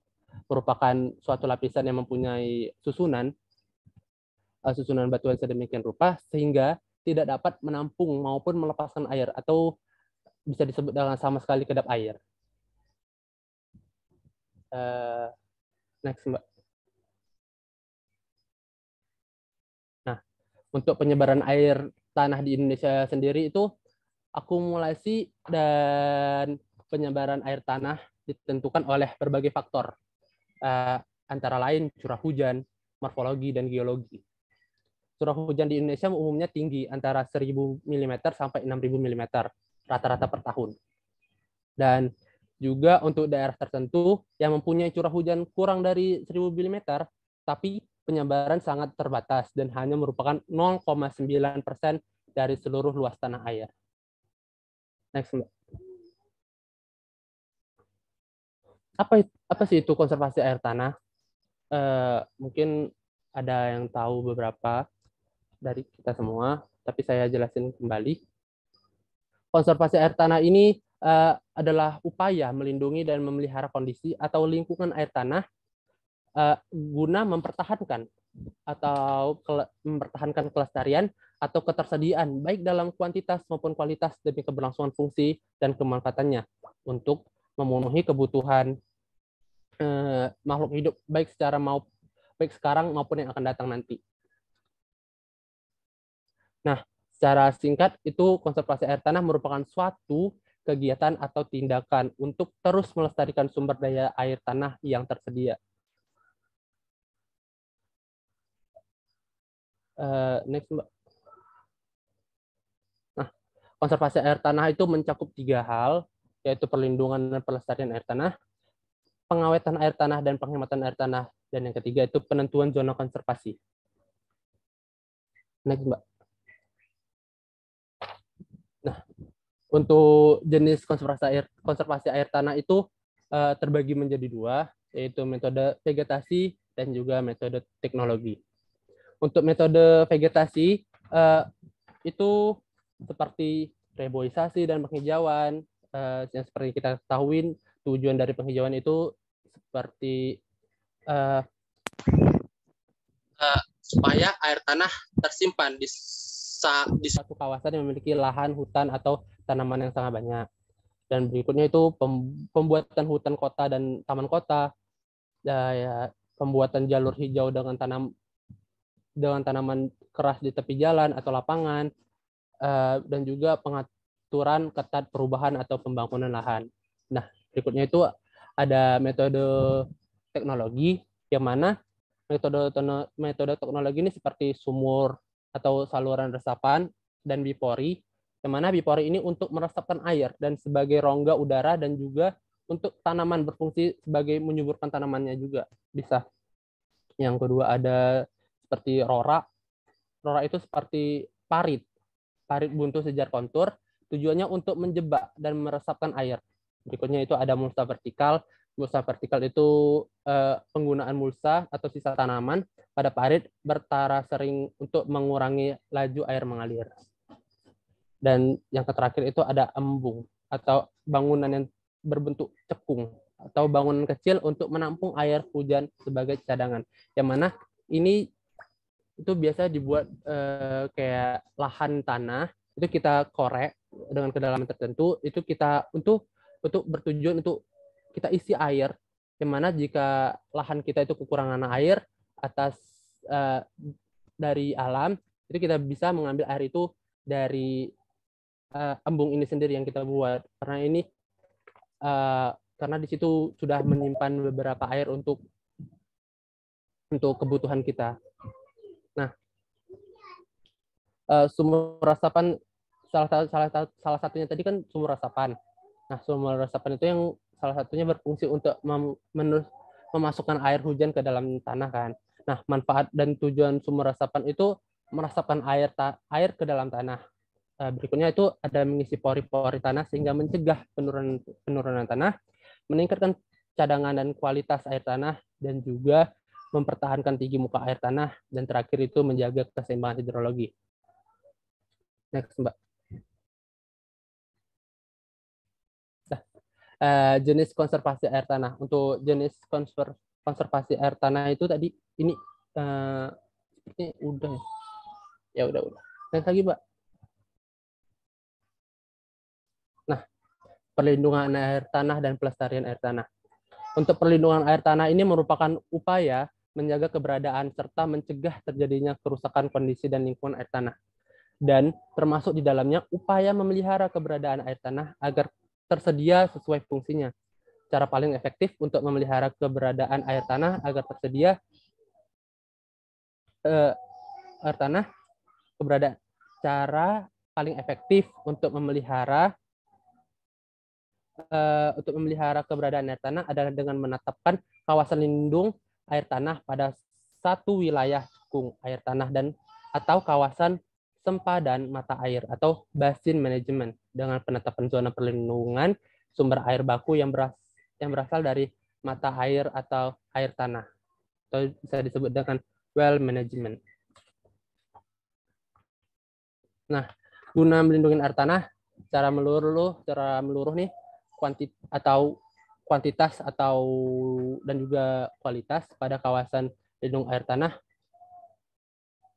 merupakan suatu lapisan yang mempunyai susunan batuan sedemikian rupa sehingga tidak dapat menampung maupun melepaskan air, atau bisa disebut dengan sama sekali kedap air. Next, Mbak. Nah, untuk penyebaran air tanah di Indonesia sendiri itu akumulasi dan penyebaran air tanah ditentukan oleh berbagai faktor, antara lain curah hujan, morfologi, dan geologi. Curah hujan di Indonesia umumnya tinggi, antara 1.000 mm sampai 6.000 mm rata-rata per tahun. Dan juga untuk daerah tertentu yang mempunyai curah hujan kurang dari 1.000 mm, tapi penyebaran sangat terbatas dan hanya merupakan 0,9% dari seluruh luas tanah air. Next, Mbak. apa sih itu konservasi air tanah? Mungkin ada yang tahu beberapa dari kita semua, tapi saya jelasin kembali. Konservasi air tanah ini adalah upaya melindungi dan memelihara kondisi atau lingkungan air tanah guna mempertahankan mempertahankan kelestarian atau ketersediaan baik dalam kuantitas maupun kualitas demi keberlangsungan fungsi dan kemanfaatannya untuk memenuhi kebutuhan makhluk hidup baik sekarang maupun yang akan datang nanti. Nah, secara singkat itu konservasi air tanah merupakan suatu kegiatan atau tindakan untuk terus melestarikan sumber daya air tanah yang tersedia. Next, Mbak. Nah, konservasi air tanah itu mencakup 3 hal, yaitu perlindungan dan pelestarian air tanah, pengawetan air tanah dan penghematan air tanah, dan yang ketiga itu penentuan zona konservasi. Next, Mbak. Nah, untuk jenis konservasi air tanah itu terbagi menjadi 2, yaitu metode vegetasi dan juga metode teknologi. Untuk metode vegetasi itu seperti reboisasi dan penghijauan. Yang seperti kita ketahui, tujuan dari penghijauan itu seperti supaya air tanah tersimpan di suatu kawasan yang memiliki lahan, hutan, atau tanaman yang sangat banyak. Dan berikutnya itu pembuatan hutan kota dan taman kota, pembuatan jalur hijau dengan tanaman keras di tepi jalan atau lapangan, dan juga pengaturan ketat perubahan atau pembangunan lahan. Nah, berikutnya itu ada metode teknologi, yang mana metode teknologi ini seperti sumur atau saluran resapan dan bipori, yang mana bipori ini untuk meresapkan air dan sebagai rongga udara, dan juga untuk tanaman berfungsi sebagai menyuburkan tanamannya juga bisa. Yang kedua ada seperti rora. Rora itu seperti parit buntu sejar kontur, tujuannya untuk menjebak dan meresapkan air. Berikutnya itu ada mulsa vertikal. Mulsa vertikal itu penggunaan mulsa atau sisa tanaman pada parit bertara sering untuk mengurangi laju air mengalir. Dan yang terakhir itu ada embung atau bangunan yang berbentuk cekung atau bangunan kecil untuk menampung air hujan sebagai cadangan. Yang mana ini itu biasa dibuat kayak lahan tanah, itu kita korek dengan kedalaman tertentu, itu kita untuk bertujuan untuk kita isi air, yang mana jika lahan kita itu kekurangan air atas dari alam, itu kita bisa mengambil air itu dari embung ini sendiri yang kita buat, karena di situ sudah menyimpan beberapa air untuk kebutuhan kita. Nah, sumur resapan salah satunya tadi kan sumur resapan. Nah, sumur resapan itu yang salah satunya berfungsi untuk memasukkan air hujan ke dalam tanah kan. Nah, manfaat dan tujuan sumur resapan itu meresapkan air ke dalam tanah. Berikutnya itu ada mengisi pori-pori tanah sehingga mencegah penurunan tanah, meningkatkan cadangan dan kualitas air tanah, dan juga mempertahankan tinggi muka air tanah, dan terakhir itu menjaga keseimbangan hidrologi. Next, Mbak. Nah, jenis konservasi air tanah. Untuk jenis konservasi air tanah itu tadi ini udah ya. Udah. Next lagi, Mbak. Nah, perlindungan air tanah dan pelestarian air tanah. Untuk perlindungan air tanah ini merupakan upaya menjaga keberadaan serta mencegah terjadinya kerusakan kondisi dan lingkungan air tanah. Dan termasuk di dalamnya upaya memelihara keberadaan air tanah agar tersedia sesuai fungsinya. Cara paling efektif untuk memelihara keberadaan air tanah agar tersedia air tanah, cara paling efektif untuk memelihara keberadaan air tanah adalah dengan menetapkan kawasan lindung air tanah pada satu wilayah cekung air tanah dan atau kawasan sempadan mata air atau basin manajemen dengan penetapan zona perlindungan sumber air baku yang berasal dari mata air atau air tanah, atau bisa disebut dengan well management. Nah, guna melindungi air tanah, secara meluruh nih, kuantitas atau dan juga kualitas pada kawasan lindung air tanah,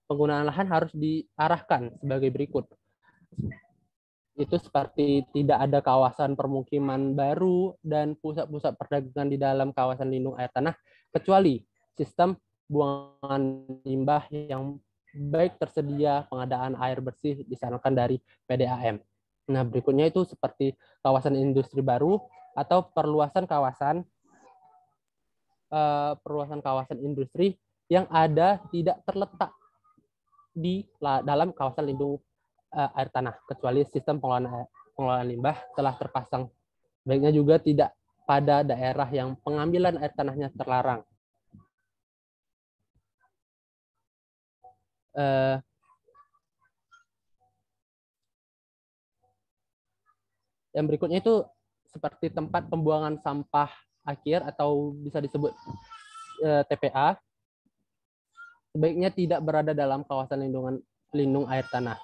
penggunaan lahan harus diarahkan sebagai berikut. Itu seperti tidak ada kawasan permukiman baru dan pusat-pusat perdagangan di dalam kawasan lindung air tanah, kecuali sistem buangan limbah yang baik tersedia, pengadaan air bersih disalurkan dari PDAM. Nah, berikutnya itu seperti kawasan industri baru atau perluasan kawasan industri yang ada tidak terletak di dalam kawasan lindung air tanah, kecuali sistem pengelolaan limbah telah terpasang. Baiknya juga tidak pada daerah yang pengambilan air tanahnya terlarang. Yang berikutnya itu seperti tempat pembuangan sampah akhir atau bisa disebut TPA, sebaiknya tidak berada dalam kawasan lindung air tanah.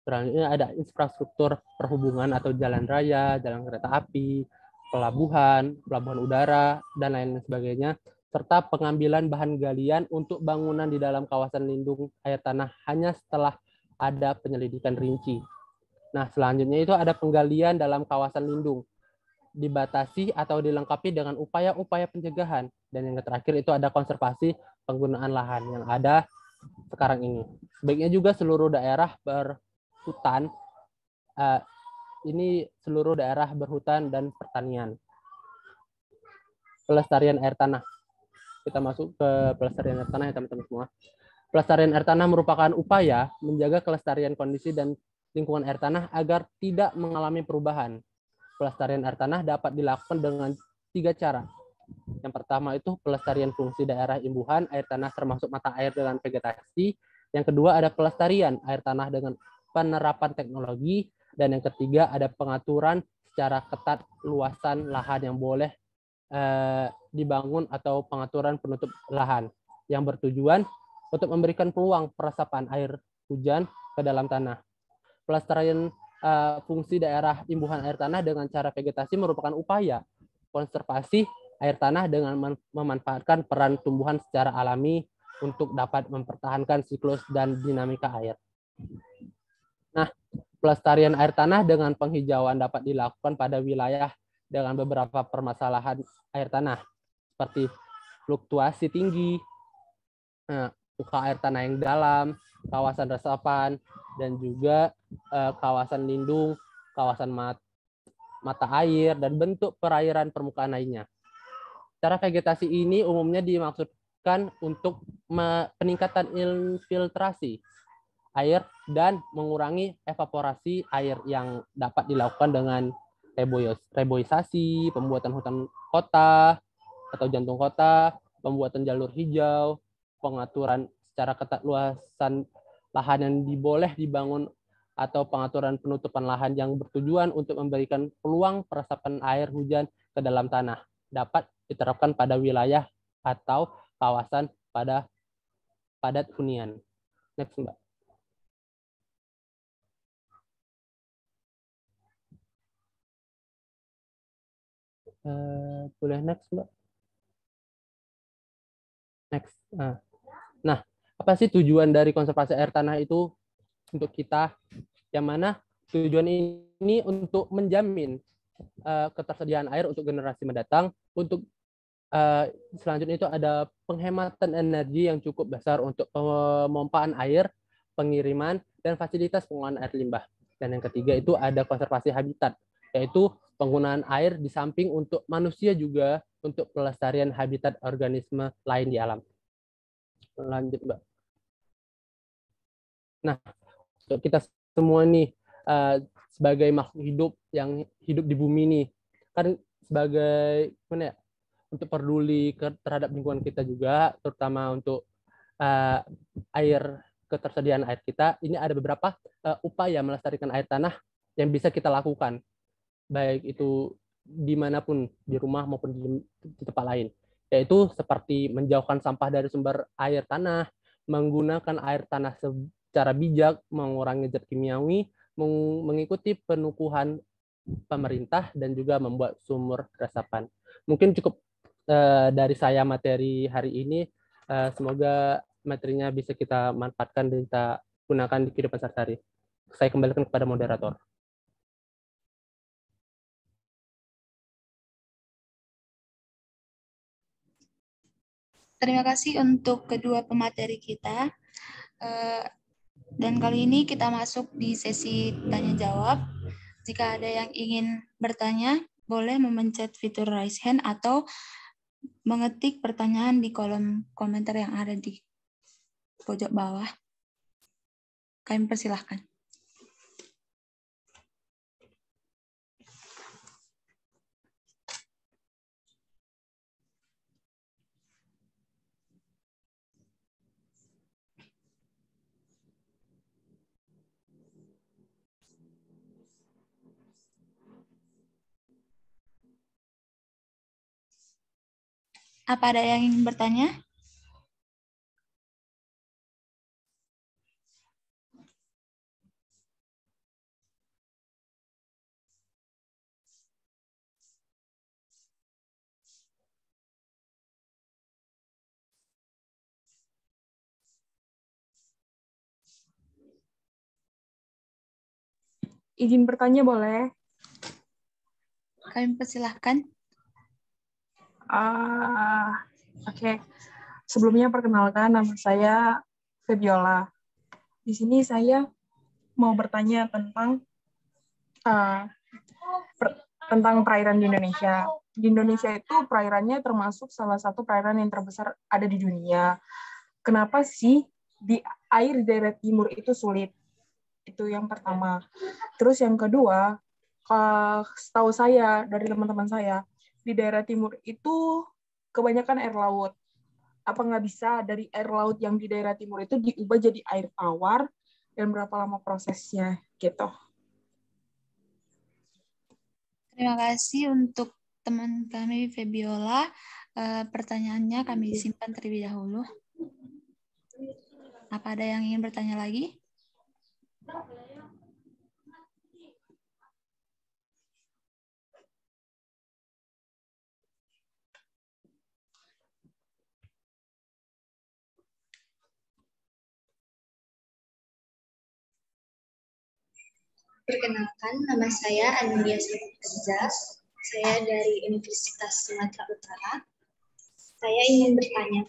Selanjutnya ada infrastruktur perhubungan atau jalan raya, jalan kereta api, pelabuhan udara, dan lain sebagainya, serta pengambilan bahan galian untuk bangunan di dalam kawasan lindung air tanah hanya setelah ada penyelidikan rinci. Nah, selanjutnya itu ada penggalian dalam kawasan lindung, dibatasi atau dilengkapi dengan upaya-upaya pencegahan. Dan yang terakhir itu ada konservasi penggunaan lahan yang ada sekarang ini. Sebaiknya juga seluruh daerah berhutan, ini seluruh daerah berhutan dan pertanian. Pelestarian air tanah. Kita masuk ke pelestarian air tanah ya teman-teman semua. Pelestarian air tanah merupakan upaya menjaga kelestarian kondisi dan lingkungan air tanah agar tidak mengalami perubahan. Pelestarian air tanah dapat dilakukan dengan 3 cara. Yang pertama itu pelestarian fungsi daerah imbuhan air tanah termasuk mata air dengan vegetasi. Yang kedua ada pelestarian air tanah dengan penerapan teknologi. Dan yang ketiga ada pengaturan secara ketat luasan lahan yang boleh dibangun atau pengaturan penutup lahan yang bertujuan untuk memberikan peluang peresapan air hujan ke dalam tanah. Pelestarian fungsi daerah imbuhan air tanah dengan cara vegetasi merupakan upaya konservasi air tanah dengan memanfaatkan peran tumbuhan secara alami untuk dapat mempertahankan siklus dan dinamika air. Nah, pelestarian air tanah dengan penghijauan dapat dilakukan pada wilayah dengan beberapa permasalahan air tanah, seperti fluktuasi tinggi, muka air tanah yang dalam, kawasan resapan, dan juga kawasan lindung, kawasan mata air, dan bentuk perairan permukaan lainnya. Cara vegetasi ini umumnya dimaksudkan untuk peningkatan infiltrasi air dan mengurangi evaporasi air yang dapat dilakukan dengan reboisasi, pembuatan hutan kota atau jantung kota, pembuatan jalur hijau, pengaturan secara ketat luasan lahan yang boleh dibangun, atau pengaturan penutupan lahan yang bertujuan untuk memberikan peluang peresapan air hujan ke dalam tanah dapat diterapkan pada wilayah atau kawasan padat hunian. Next, Mbak. Boleh next, Mbak. Next. Nah, apa sih tujuan dari konservasi air tanah itu untuk kita? Yang mana tujuan ini untuk menjamin ketersediaan air untuk generasi mendatang. Untuk selanjutnya itu ada penghematan energi yang cukup besar untuk pemompaan air, pengiriman, dan fasilitas pengolahan air limbah. Dan yang ketiga itu ada konservasi habitat, yaitu penggunaan air di samping untuk manusia juga untuk pelestarian habitat organisme lain di alam. Lanjut, Mbak. Nah, untuk kita semua nih sebagai makhluk hidup yang hidup di bumi nih, kan sebagai mana ya, untuk peduli terhadap lingkungan kita juga, terutama untuk ketersediaan air kita, ini ada beberapa upaya melestarikan air tanah yang bisa kita lakukan. Baik itu dimanapun, di rumah maupun di tempat lain, yaitu seperti menjauhkan sampah dari sumber air tanah, menggunakan air tanah secara bijak, mengurangi zat kimiawi, mengikuti penukuhan pemerintah, dan juga membuat sumur resapan. Mungkin cukup dari saya materi hari ini. Semoga materinya bisa kita manfaatkan dan kita gunakan di kehidupan sehari-hari. Saya kembalikan kepada moderator. Terima kasih untuk kedua pemateri kita. Dan kali ini kita masuk di sesi tanya-jawab. Jika ada yang ingin bertanya, boleh memencet fitur raise hand atau mengetik pertanyaan di kolom komentar yang ada di pojok bawah. Kami persilahkan. Apa ada yang ingin bertanya? Izin bertanya boleh? Kami persilahkan. Oke. Sebelumnya perkenalkan, nama saya Febiola. Di sini saya mau bertanya tentang tentang perairan di Indonesia. Di Indonesia itu perairannya termasuk salah satu perairan yang terbesar ada di dunia. Kenapa sih di air di daerah timur itu sulit? Itu yang pertama. Terus yang kedua, setahu saya dari teman-teman saya, di daerah timur itu kebanyakan air laut. Apa nggak bisa dari air laut yang di daerah timur itu diubah jadi air tawar, dan berapa lama prosesnya gitu? Terima kasih untuk teman kami Febiola. Pertanyaannya kami simpan terlebih dahulu. Apa ada yang ingin bertanya lagi? Perkenalkan, nama saya Anulia Sirza. Saya dari Universitas Sumatera Utara. Saya ingin bertanya,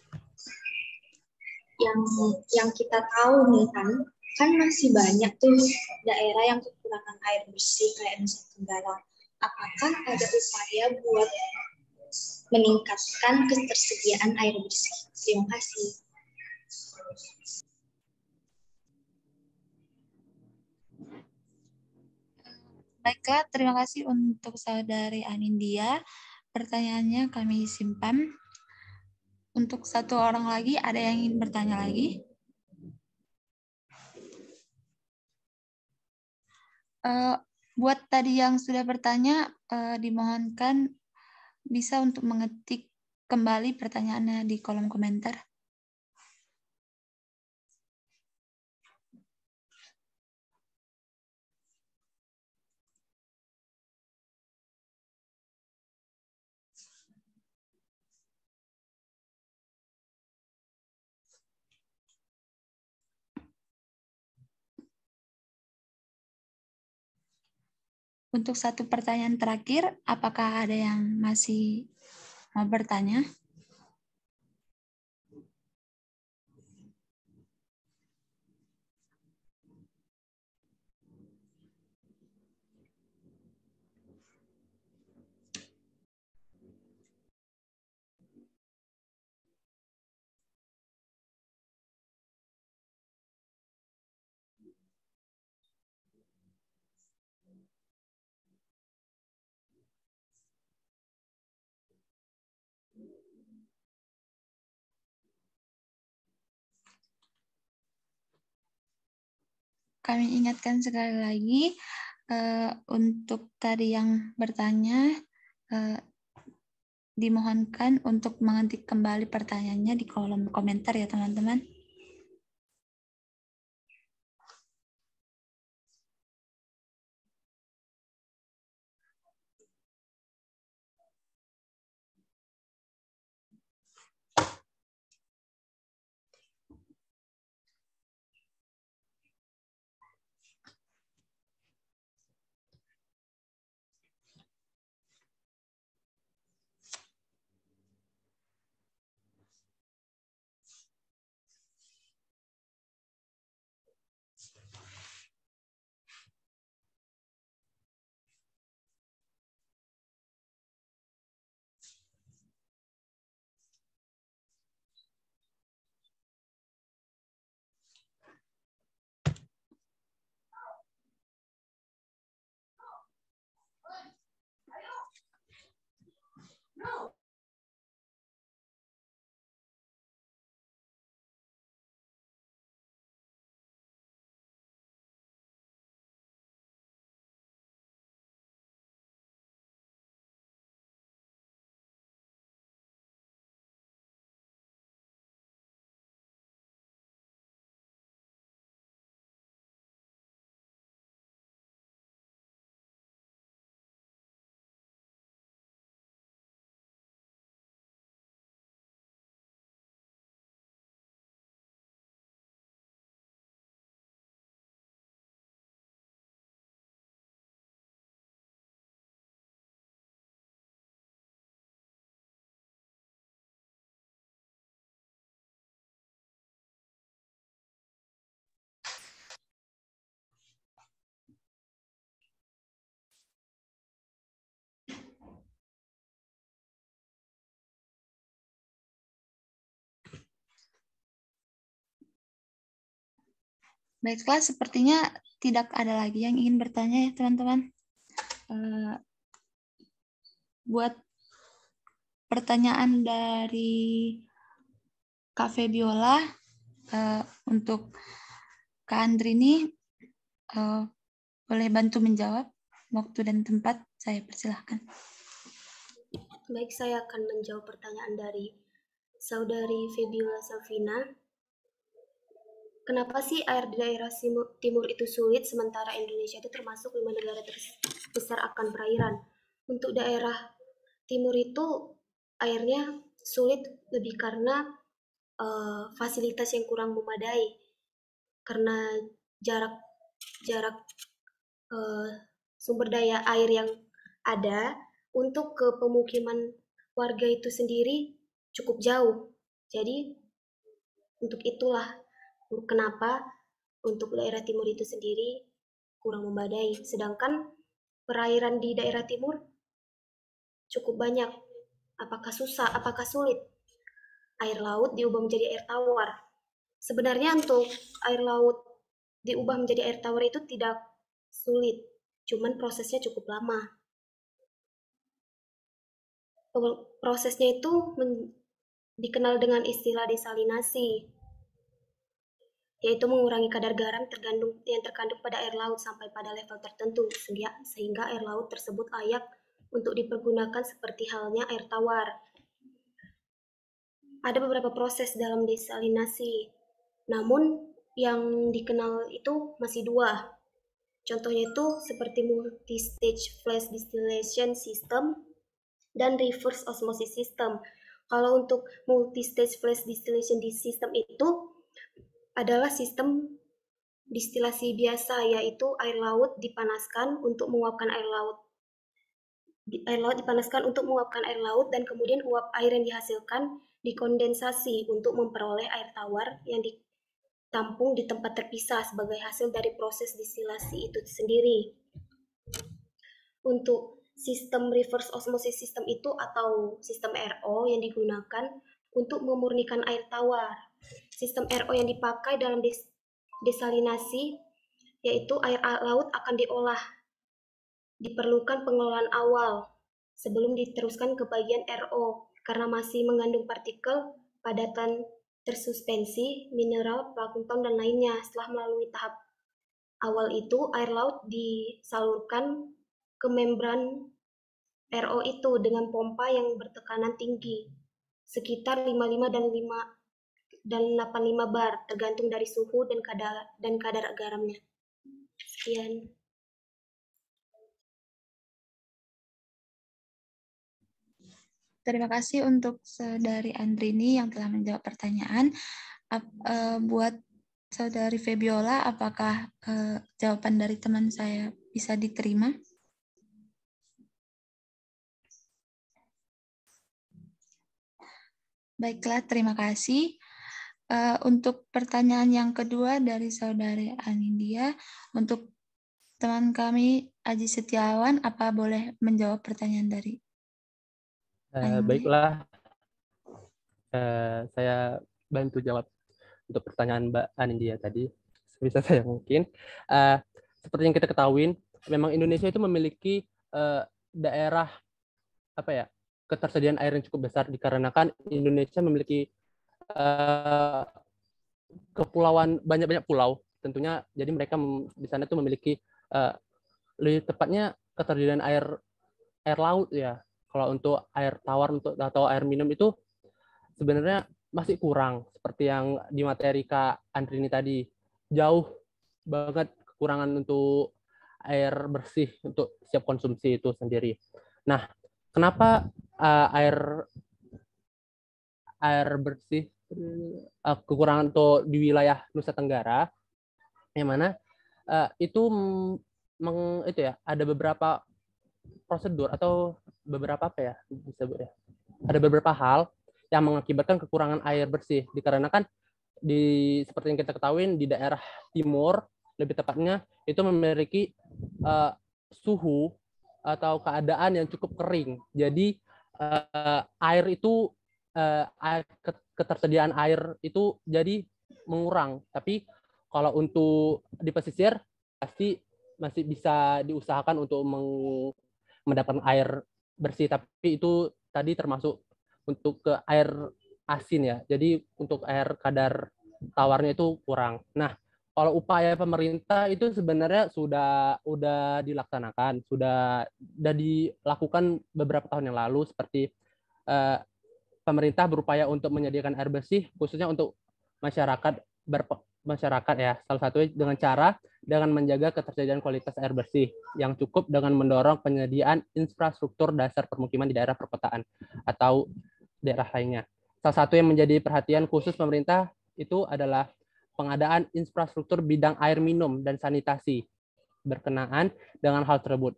yang kita tahu nih kan masih banyak tuh daerah yang kekurangan air bersih kayak Nusa Tenggara. Apakah ada upaya buat meningkatkan ketersediaan air bersih? Terima kasih. Baiklah, terima kasih untuk saudari Anindya. Pertanyaannya kami simpan. Untuk satu orang lagi, ada yang ingin bertanya lagi? Buat tadi yang sudah bertanya, dimohonkan bisa untuk mengetik kembali pertanyaannya di kolom komentar. Untuk satu pertanyaan terakhir, apakah ada yang masih mau bertanya? Kami ingatkan sekali lagi, untuk tadi yang bertanya, dimohonkan untuk mengetik kembali pertanyaannya di kolom komentar ya teman-teman. Baiklah, sepertinya tidak ada lagi yang ingin bertanya ya teman-teman. Buat pertanyaan dari Kak Febiola, untuk Kak Andrini, boleh bantu menjawab. Waktu dan tempat saya persilahkan. Baik, saya akan menjawab pertanyaan dari Saudari Febiola Selvina. Kenapa sih air di daerah timur itu sulit, sementara Indonesia itu termasuk 5 negara terbesar akan perairan? Untuk daerah timur itu airnya sulit lebih karena fasilitas yang kurang memadai, karena jarak sumber daya air yang ada untuk ke pemukiman warga itu sendiri cukup jauh. Jadi untuk itulah kenapa untuk daerah timur itu sendiri kurang memadai. Sedangkan perairan di daerah timur cukup banyak. Apakah susah? Apakah sulit? Air laut diubah menjadi air tawar. Sebenarnya untuk air laut diubah menjadi air tawar itu tidak sulit, cuman prosesnya cukup lama. Prosesnya itu dikenal dengan istilah desalinasi, yaitu mengurangi kadar garam yang terkandung pada air laut sampai pada level tertentu, sehingga air laut tersebut layak untuk dipergunakan seperti halnya air tawar. Ada beberapa proses dalam desalinasi, namun yang dikenal itu masih 2. Contohnya itu seperti multi-stage flash distillation system dan reverse osmosis system. Kalau untuk multi-stage flash distillation system itu adalah sistem distilasi biasa, yaitu air laut dipanaskan untuk menguapkan air laut. Air laut dipanaskan untuk menguapkan air laut, dan kemudian uap air yang dihasilkan dikondensasi untuk memperoleh air tawar yang ditampung di tempat terpisah sebagai hasil dari proses distilasi itu sendiri. Untuk sistem reverse osmosis system itu atau sistem RO yang digunakan untuk memurnikan air tawar. Sistem RO yang dipakai dalam desalinasi yaitu air laut akan diolah. Diperlukan pengelolaan awal sebelum diteruskan ke bagian RO karena masih mengandung partikel padatan tersuspensi, mineral, plankton, dan lainnya. Setelah melalui tahap awal itu, air laut disalurkan ke membran RO itu dengan pompa yang bertekanan tinggi, sekitar 55 dan 85 bar, tergantung dari suhu dan kadar garamnya. Sekian. Terima kasih untuk Saudari Andrini yang telah menjawab pertanyaan. Buat Saudari Febiola, apakah jawaban dari teman saya bisa diterima? Baiklah, terima kasih. Untuk pertanyaan yang kedua dari Saudari Anindya, untuk teman kami Aji Setiawan, apa boleh menjawab pertanyaan dari Baiklah, saya bantu jawab untuk pertanyaan Mbak Anindya tadi, sebisa saya mungkin. Seperti yang kita ketahui, memang Indonesia itu memiliki daerah ketersediaan air yang cukup besar, dikarenakan Indonesia memiliki kepulauan, banyak pulau tentunya. Jadi mereka di sana itu memiliki lebih tepatnya ketersediaan air laut ya. Kalau untuk air tawar atau air minum itu sebenarnya masih kurang, seperti yang di materi Kak Andrini tadi, jauh banget kekurangan untuk air bersih untuk siap konsumsi itu sendiri. Nah, kenapa air bersih kekurangan untuk di wilayah Nusa Tenggara, yang mana itu ada beberapa prosedur atau beberapa ada beberapa hal yang mengakibatkan kekurangan air bersih, dikarenakan seperti yang kita ketahui di daerah timur, lebih tepatnya itu memiliki suhu atau keadaan yang cukup kering. Jadi air itu ketersediaan air itu jadi mengurang. Tapi kalau untuk di pesisir pasti masih bisa diusahakan untuk mendapatkan air bersih, tapi itu tadi termasuk untuk ke air asin ya. Jadi untuk air kadar tawarnya itu kurang. Nah, kalau upaya pemerintah itu sebenarnya sudah dilaksanakan, sudah dilakukan beberapa tahun yang lalu, seperti pemerintah berupaya untuk menyediakan air bersih khususnya untuk masyarakat ya. Salah satunya dengan menjaga ketersediaan kualitas air bersih yang cukup dengan mendorong penyediaan infrastruktur dasar permukiman di daerah perkotaan atau daerah lainnya. Salah satu yang menjadi perhatian khusus pemerintah itu adalah pengadaan infrastruktur bidang air minum dan sanitasi. Berkenaan dengan hal tersebut,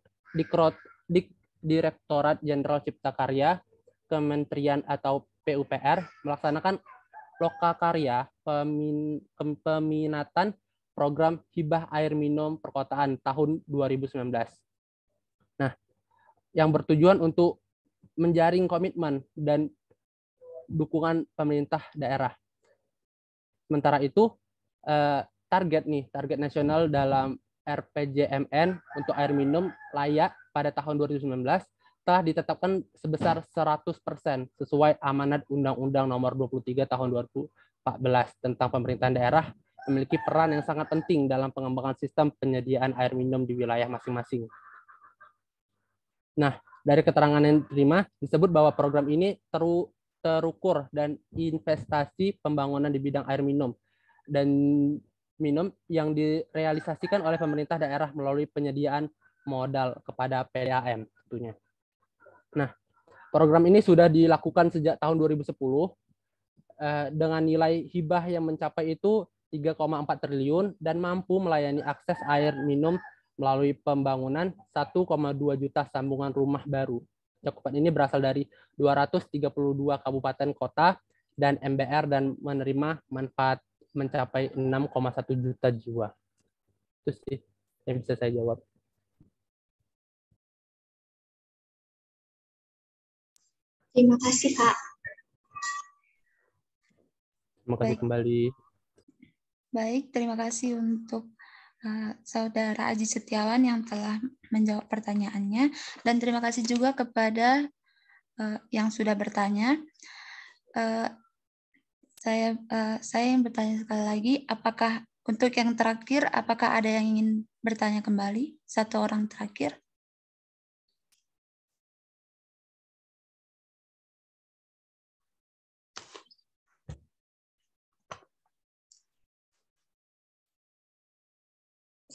Direktorat Jenderal Cipta Karya Kementerian atau PUPR melaksanakan lokakarya peminatan program hibah air minum perkotaan tahun 2019. Nah, yang bertujuan untuk menjaring komitmen dan dukungan pemerintah daerah. Sementara itu, target nasional dalam RPJMN untuk air minum layak pada tahun 2019 telah ditetapkan sebesar 100% sesuai amanat Undang-Undang Nomor 23 Tahun 2014 tentang pemerintahan daerah, memiliki peran yang sangat penting dalam pengembangan sistem penyediaan air minum di wilayah masing-masing. Nah, dari keterangan yang diterima disebut bahwa program ini terukur dan investasi pembangunan di bidang air minum yang direalisasikan oleh pemerintah daerah melalui penyediaan modal kepada PDAM tentunya. Nah, program ini sudah dilakukan sejak tahun 2010 dengan nilai hibah yang mencapai itu 3,4 triliun dan mampu melayani akses air minum melalui pembangunan 1,2 juta sambungan rumah baru. Cakupan ini berasal dari 232 kabupaten kota dan MBR dan menerima manfaat mencapai 6,1 juta jiwa. Itu sih yang bisa saya jawab. Terima kasih, Kak. Terima kasih kembali. Baik, terima kasih untuk Saudara Aji Setiawan yang telah menjawab pertanyaannya, dan terima kasih juga kepada yang sudah bertanya. Saya yang bertanya sekali lagi, apakah untuk yang terakhir, apakah ada yang ingin bertanya kembali? Satu orang terakhir.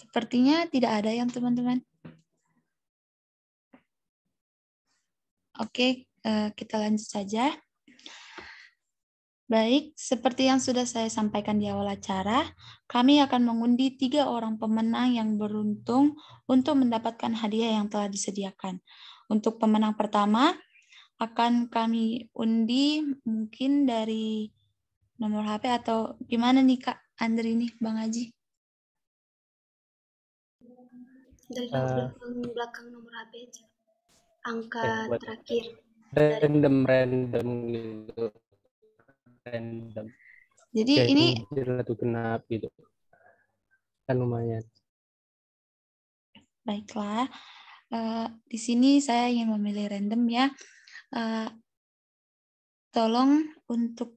Sepertinya tidak ada yang teman-teman. Oke, kita lanjut saja. Baik, seperti yang sudah saya sampaikan di awal acara, kami akan mengundi 3 orang pemenang yang beruntung untuk mendapatkan hadiah yang telah disediakan. Untuk pemenang pertama, akan kami undi mungkin dari nomor HP atau gimana nih Kak Andri nih, Bang Haji? Dari belakang nomor HP aja. Angka buat terakhir. random gitu. Random. Jadi Kayak ini tuh genap gitu. Kan lumayan. baiklah. Di sini saya ingin memilih random ya. Tolong untuk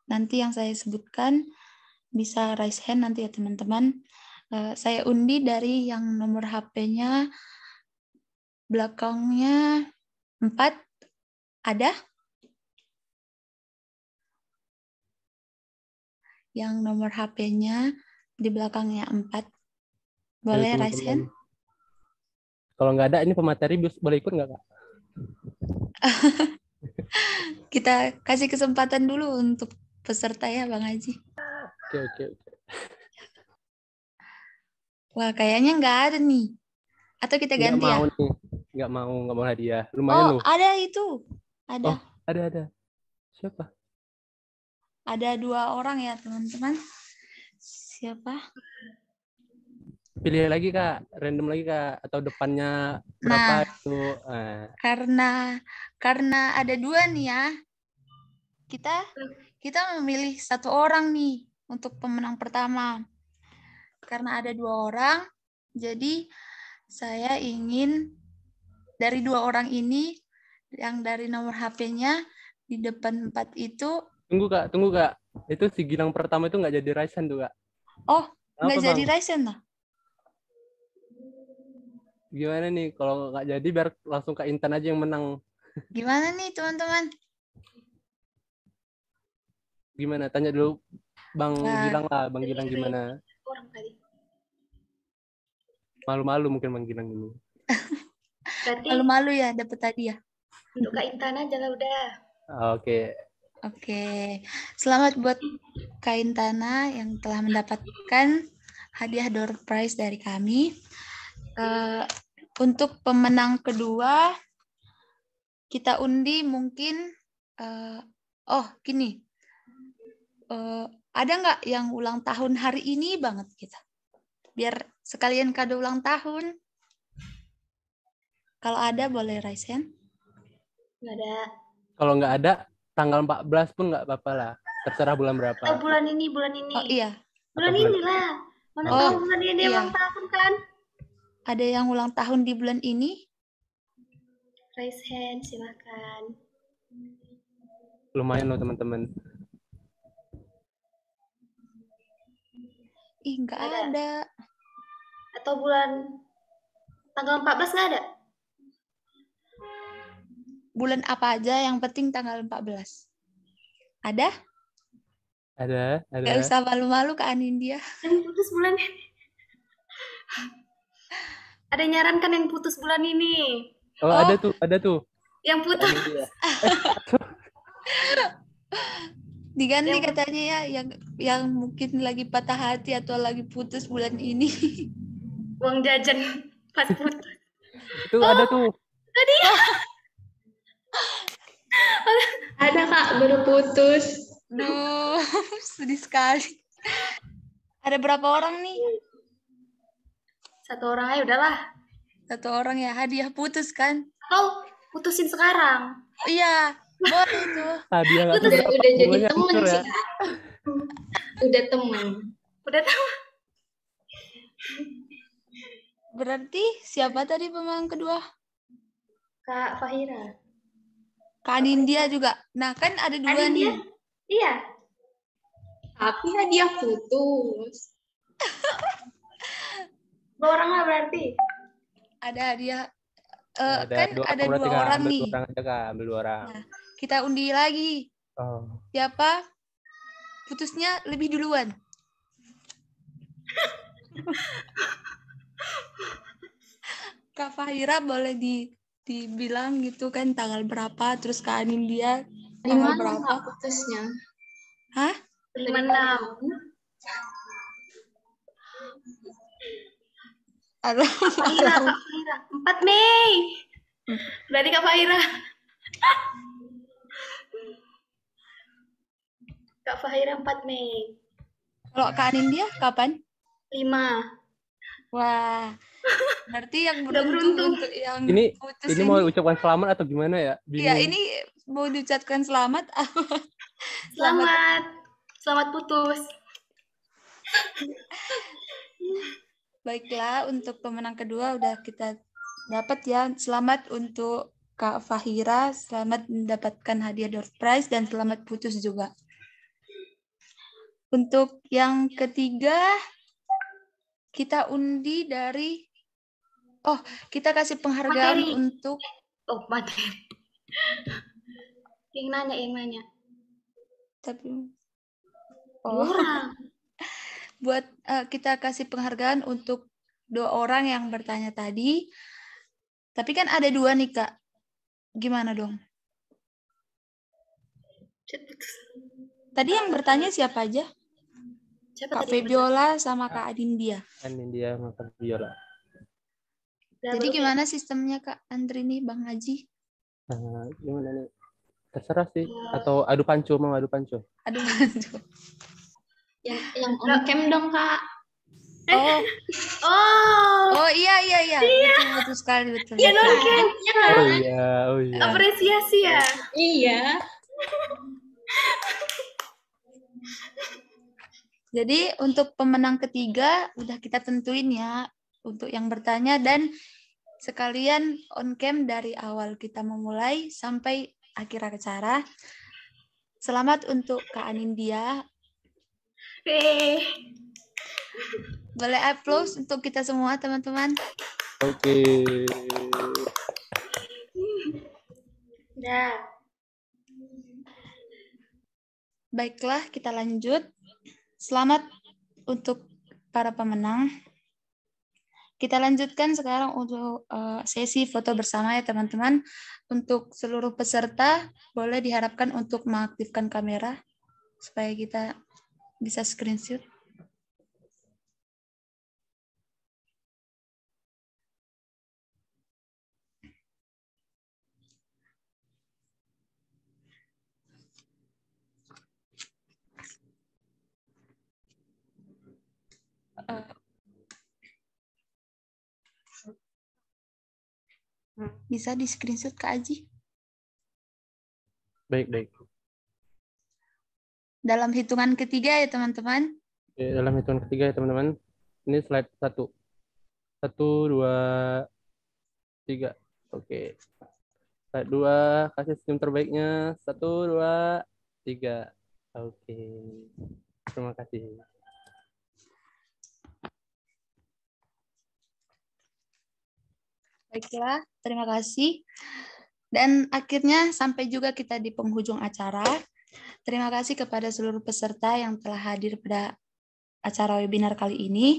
nanti yang saya sebutkan bisa raise hand nanti ya teman-teman. Saya undi dari yang nomor HP-nya belakangnya 4. Ada? Yang nomor HP-nya di belakangnya 4. Boleh Jadi, raise hand? Kalau nggak ada, ini pemateri boleh ikut nggak, Kak? Kita kasih kesempatan dulu untuk peserta ya, Bang Haji. Oke. Wah, kayaknya nggak ada nih. Atau kita ganti ya? Nggak mau hadiah. Lumayan loh. Ada itu. Ada. Oh, ada. Siapa? Ada 2 orang ya, teman-teman. Siapa? Pilih lagi, Kak. Random lagi, Kak. Atau depannya berapa itu? Karena ada 2 nih ya. Kita memilih 1 orang nih untuk pemenang pertama. Karena ada 2 orang, jadi saya ingin dari 2 orang ini, yang dari nomor HP-nya di depan 4 itu. Tunggu Kak. Itu si Gilang pertama itu nggak jadi Raisen tuh, Kak. Oh, nggak jadi Raisen lah. Gimana nih, kalau nggak jadi biar langsung Kak Intan aja yang menang. Gimana nih teman-teman? Gimana? Tanya dulu Bang Gilang lah. Bang Gilang gimana? Orang tadi. Malu-malu mungkin Bang Gilang ini. Berarti Malu-malu ya dapet hadiah. untuk Kak Intan aja lah udah. Oke. Selamat buat Kak Intana yang telah mendapatkan hadiah door prize dari kami. Untuk pemenang kedua, kita undi mungkin, gini. Ada nggak yang ulang tahun hari ini banget kita? Biar sekalian kado ulang tahun. Kalau ada boleh raise hand. Nggak ada. Kalau nggak ada, tanggal 14 pun nggak apa-apa lah. Terserah bulan berapa. Bulan ini. Oh iya. Bulan ini lah. Mana tahu bulan ini ulang tahun kan? Ada yang ulang tahun di bulan ini? Raise hand, silakan. Lumayan loh teman-teman. Ih, nggak ada. Atau bulan tanggal 14 nggak ada? Bulan apa aja, yang penting tanggal 14. Ada? Ada. Gak usah malu-malu Kak Anindya. Yang putus bulan ini. Ada nyarankan yang putus bulan ini. Oh, ada tuh. Yang putus. Diganti katanya ya, yang mungkin lagi patah hati atau lagi putus bulan ini. Uang jajan pas putus. Itu ada tuh. Tadi ya. Ada Kak, baru putus. Duh, sedih sekali. Ada berapa orang nih? 1 orang aja udahlah. 1 orang ya, hadiah putus kan? Oh, putusin sekarang. Iya, boleh tuh. Hadiah nggak Udah jadi temen ya. sih Kak. Udah temen. Udah tahu. Berarti siapa tadi pemenang kedua? Kak Fahira. Kak Anindya juga. Nah, kan ada 2 nih. Iya. Tapi hadiah putus. 2 orang lah berarti. Ada hadiah. Ada Kan 2 ada 2 orang nih. Ambil 2 orang. Nah, kita undi lagi. Oh. Siapa putusnya lebih duluan? Kak Fahira boleh dibilang gitu kan tanggal berapa, terus Kak Anindya tanggal 5 berapa? Kak putusnya. Hah? 56. Aduh, Kak Fahira. 4 Mei. Berarti Kak Fahira. Kak Fahira 4 Mei. kalau Kak Anindya kapan? 5. Wah, berarti yang Udah beruntung beruntung. untuk yang Ini putus ini mau ucapkan selamat atau gimana ya? Iya, Bingung. ini mau diucapkan selamat. Selamat. Selamat putus. Baiklah, untuk pemenang kedua udah kita dapat ya. Selamat untuk Kak Fahira, selamat mendapatkan hadiah door prize dan selamat putus juga. Untuk yang ketiga, kita undi dari kita kasih penghargaan Materi. untuk Materi. Yang nanya. tapi Orang. buat kita kasih penghargaan untuk 2 orang yang bertanya tadi. Tapi kan ada 2 nih, Kak. Gimana dong? Tadi yang bertanya siapa aja? Kak Febiola sama Kak Adindia. Anindya sama Kak Viola. Jadi gimana sistemnya, Kak Andrini, Bang Haji? Gimana nih? Terserah sih. Atau adu pancu, mau adu pancu. Aduh, aduh. Yang on cam dong, Kak. Oh iya. Betul sekali, betul. Iya, on cam. Oh iya. Apresiasi ya. Iya. Jadi untuk pemenang ketiga udah kita tentuin ya untuk yang bertanya, dan sekalian on cam dari awal kita memulai sampai akhir acara. Selamat untuk Kak Anindya. Boleh applause untuk kita semua, teman-teman. Oke. Nah, Baiklah, kita lanjut. Selamat untuk para pemenang. Kita lanjutkan sekarang untuk sesi foto bersama ya, teman-teman. Untuk seluruh peserta, boleh diharapkan untuk mengaktifkan kamera supaya kita bisa screenshot. Bisa di screenshot Kak Aji. Baik. Dalam hitungan ketiga ya teman-teman. Dalam hitungan ketiga ya teman-teman. Ini slide 1. 1, 2, 3. Oke. Slide 2, kasih senyum terbaiknya. 1, 2, 3. Oke. Terima kasih. Baiklah, terima kasih. Dan akhirnya sampai juga kita di penghujung acara. Terima kasih kepada seluruh peserta yang telah hadir pada acara webinar kali ini.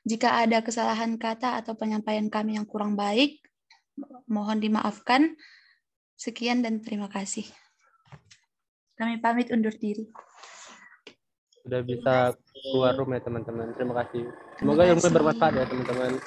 Jika ada kesalahan kata atau penyampaian kami yang kurang baik, mohon dimaafkan. Sekian dan terima kasih. Kami pamit undur diri. Sudah bisa keluar rumah ya teman-teman. Terima kasih. Semoga yang bermanfaat ya teman-teman.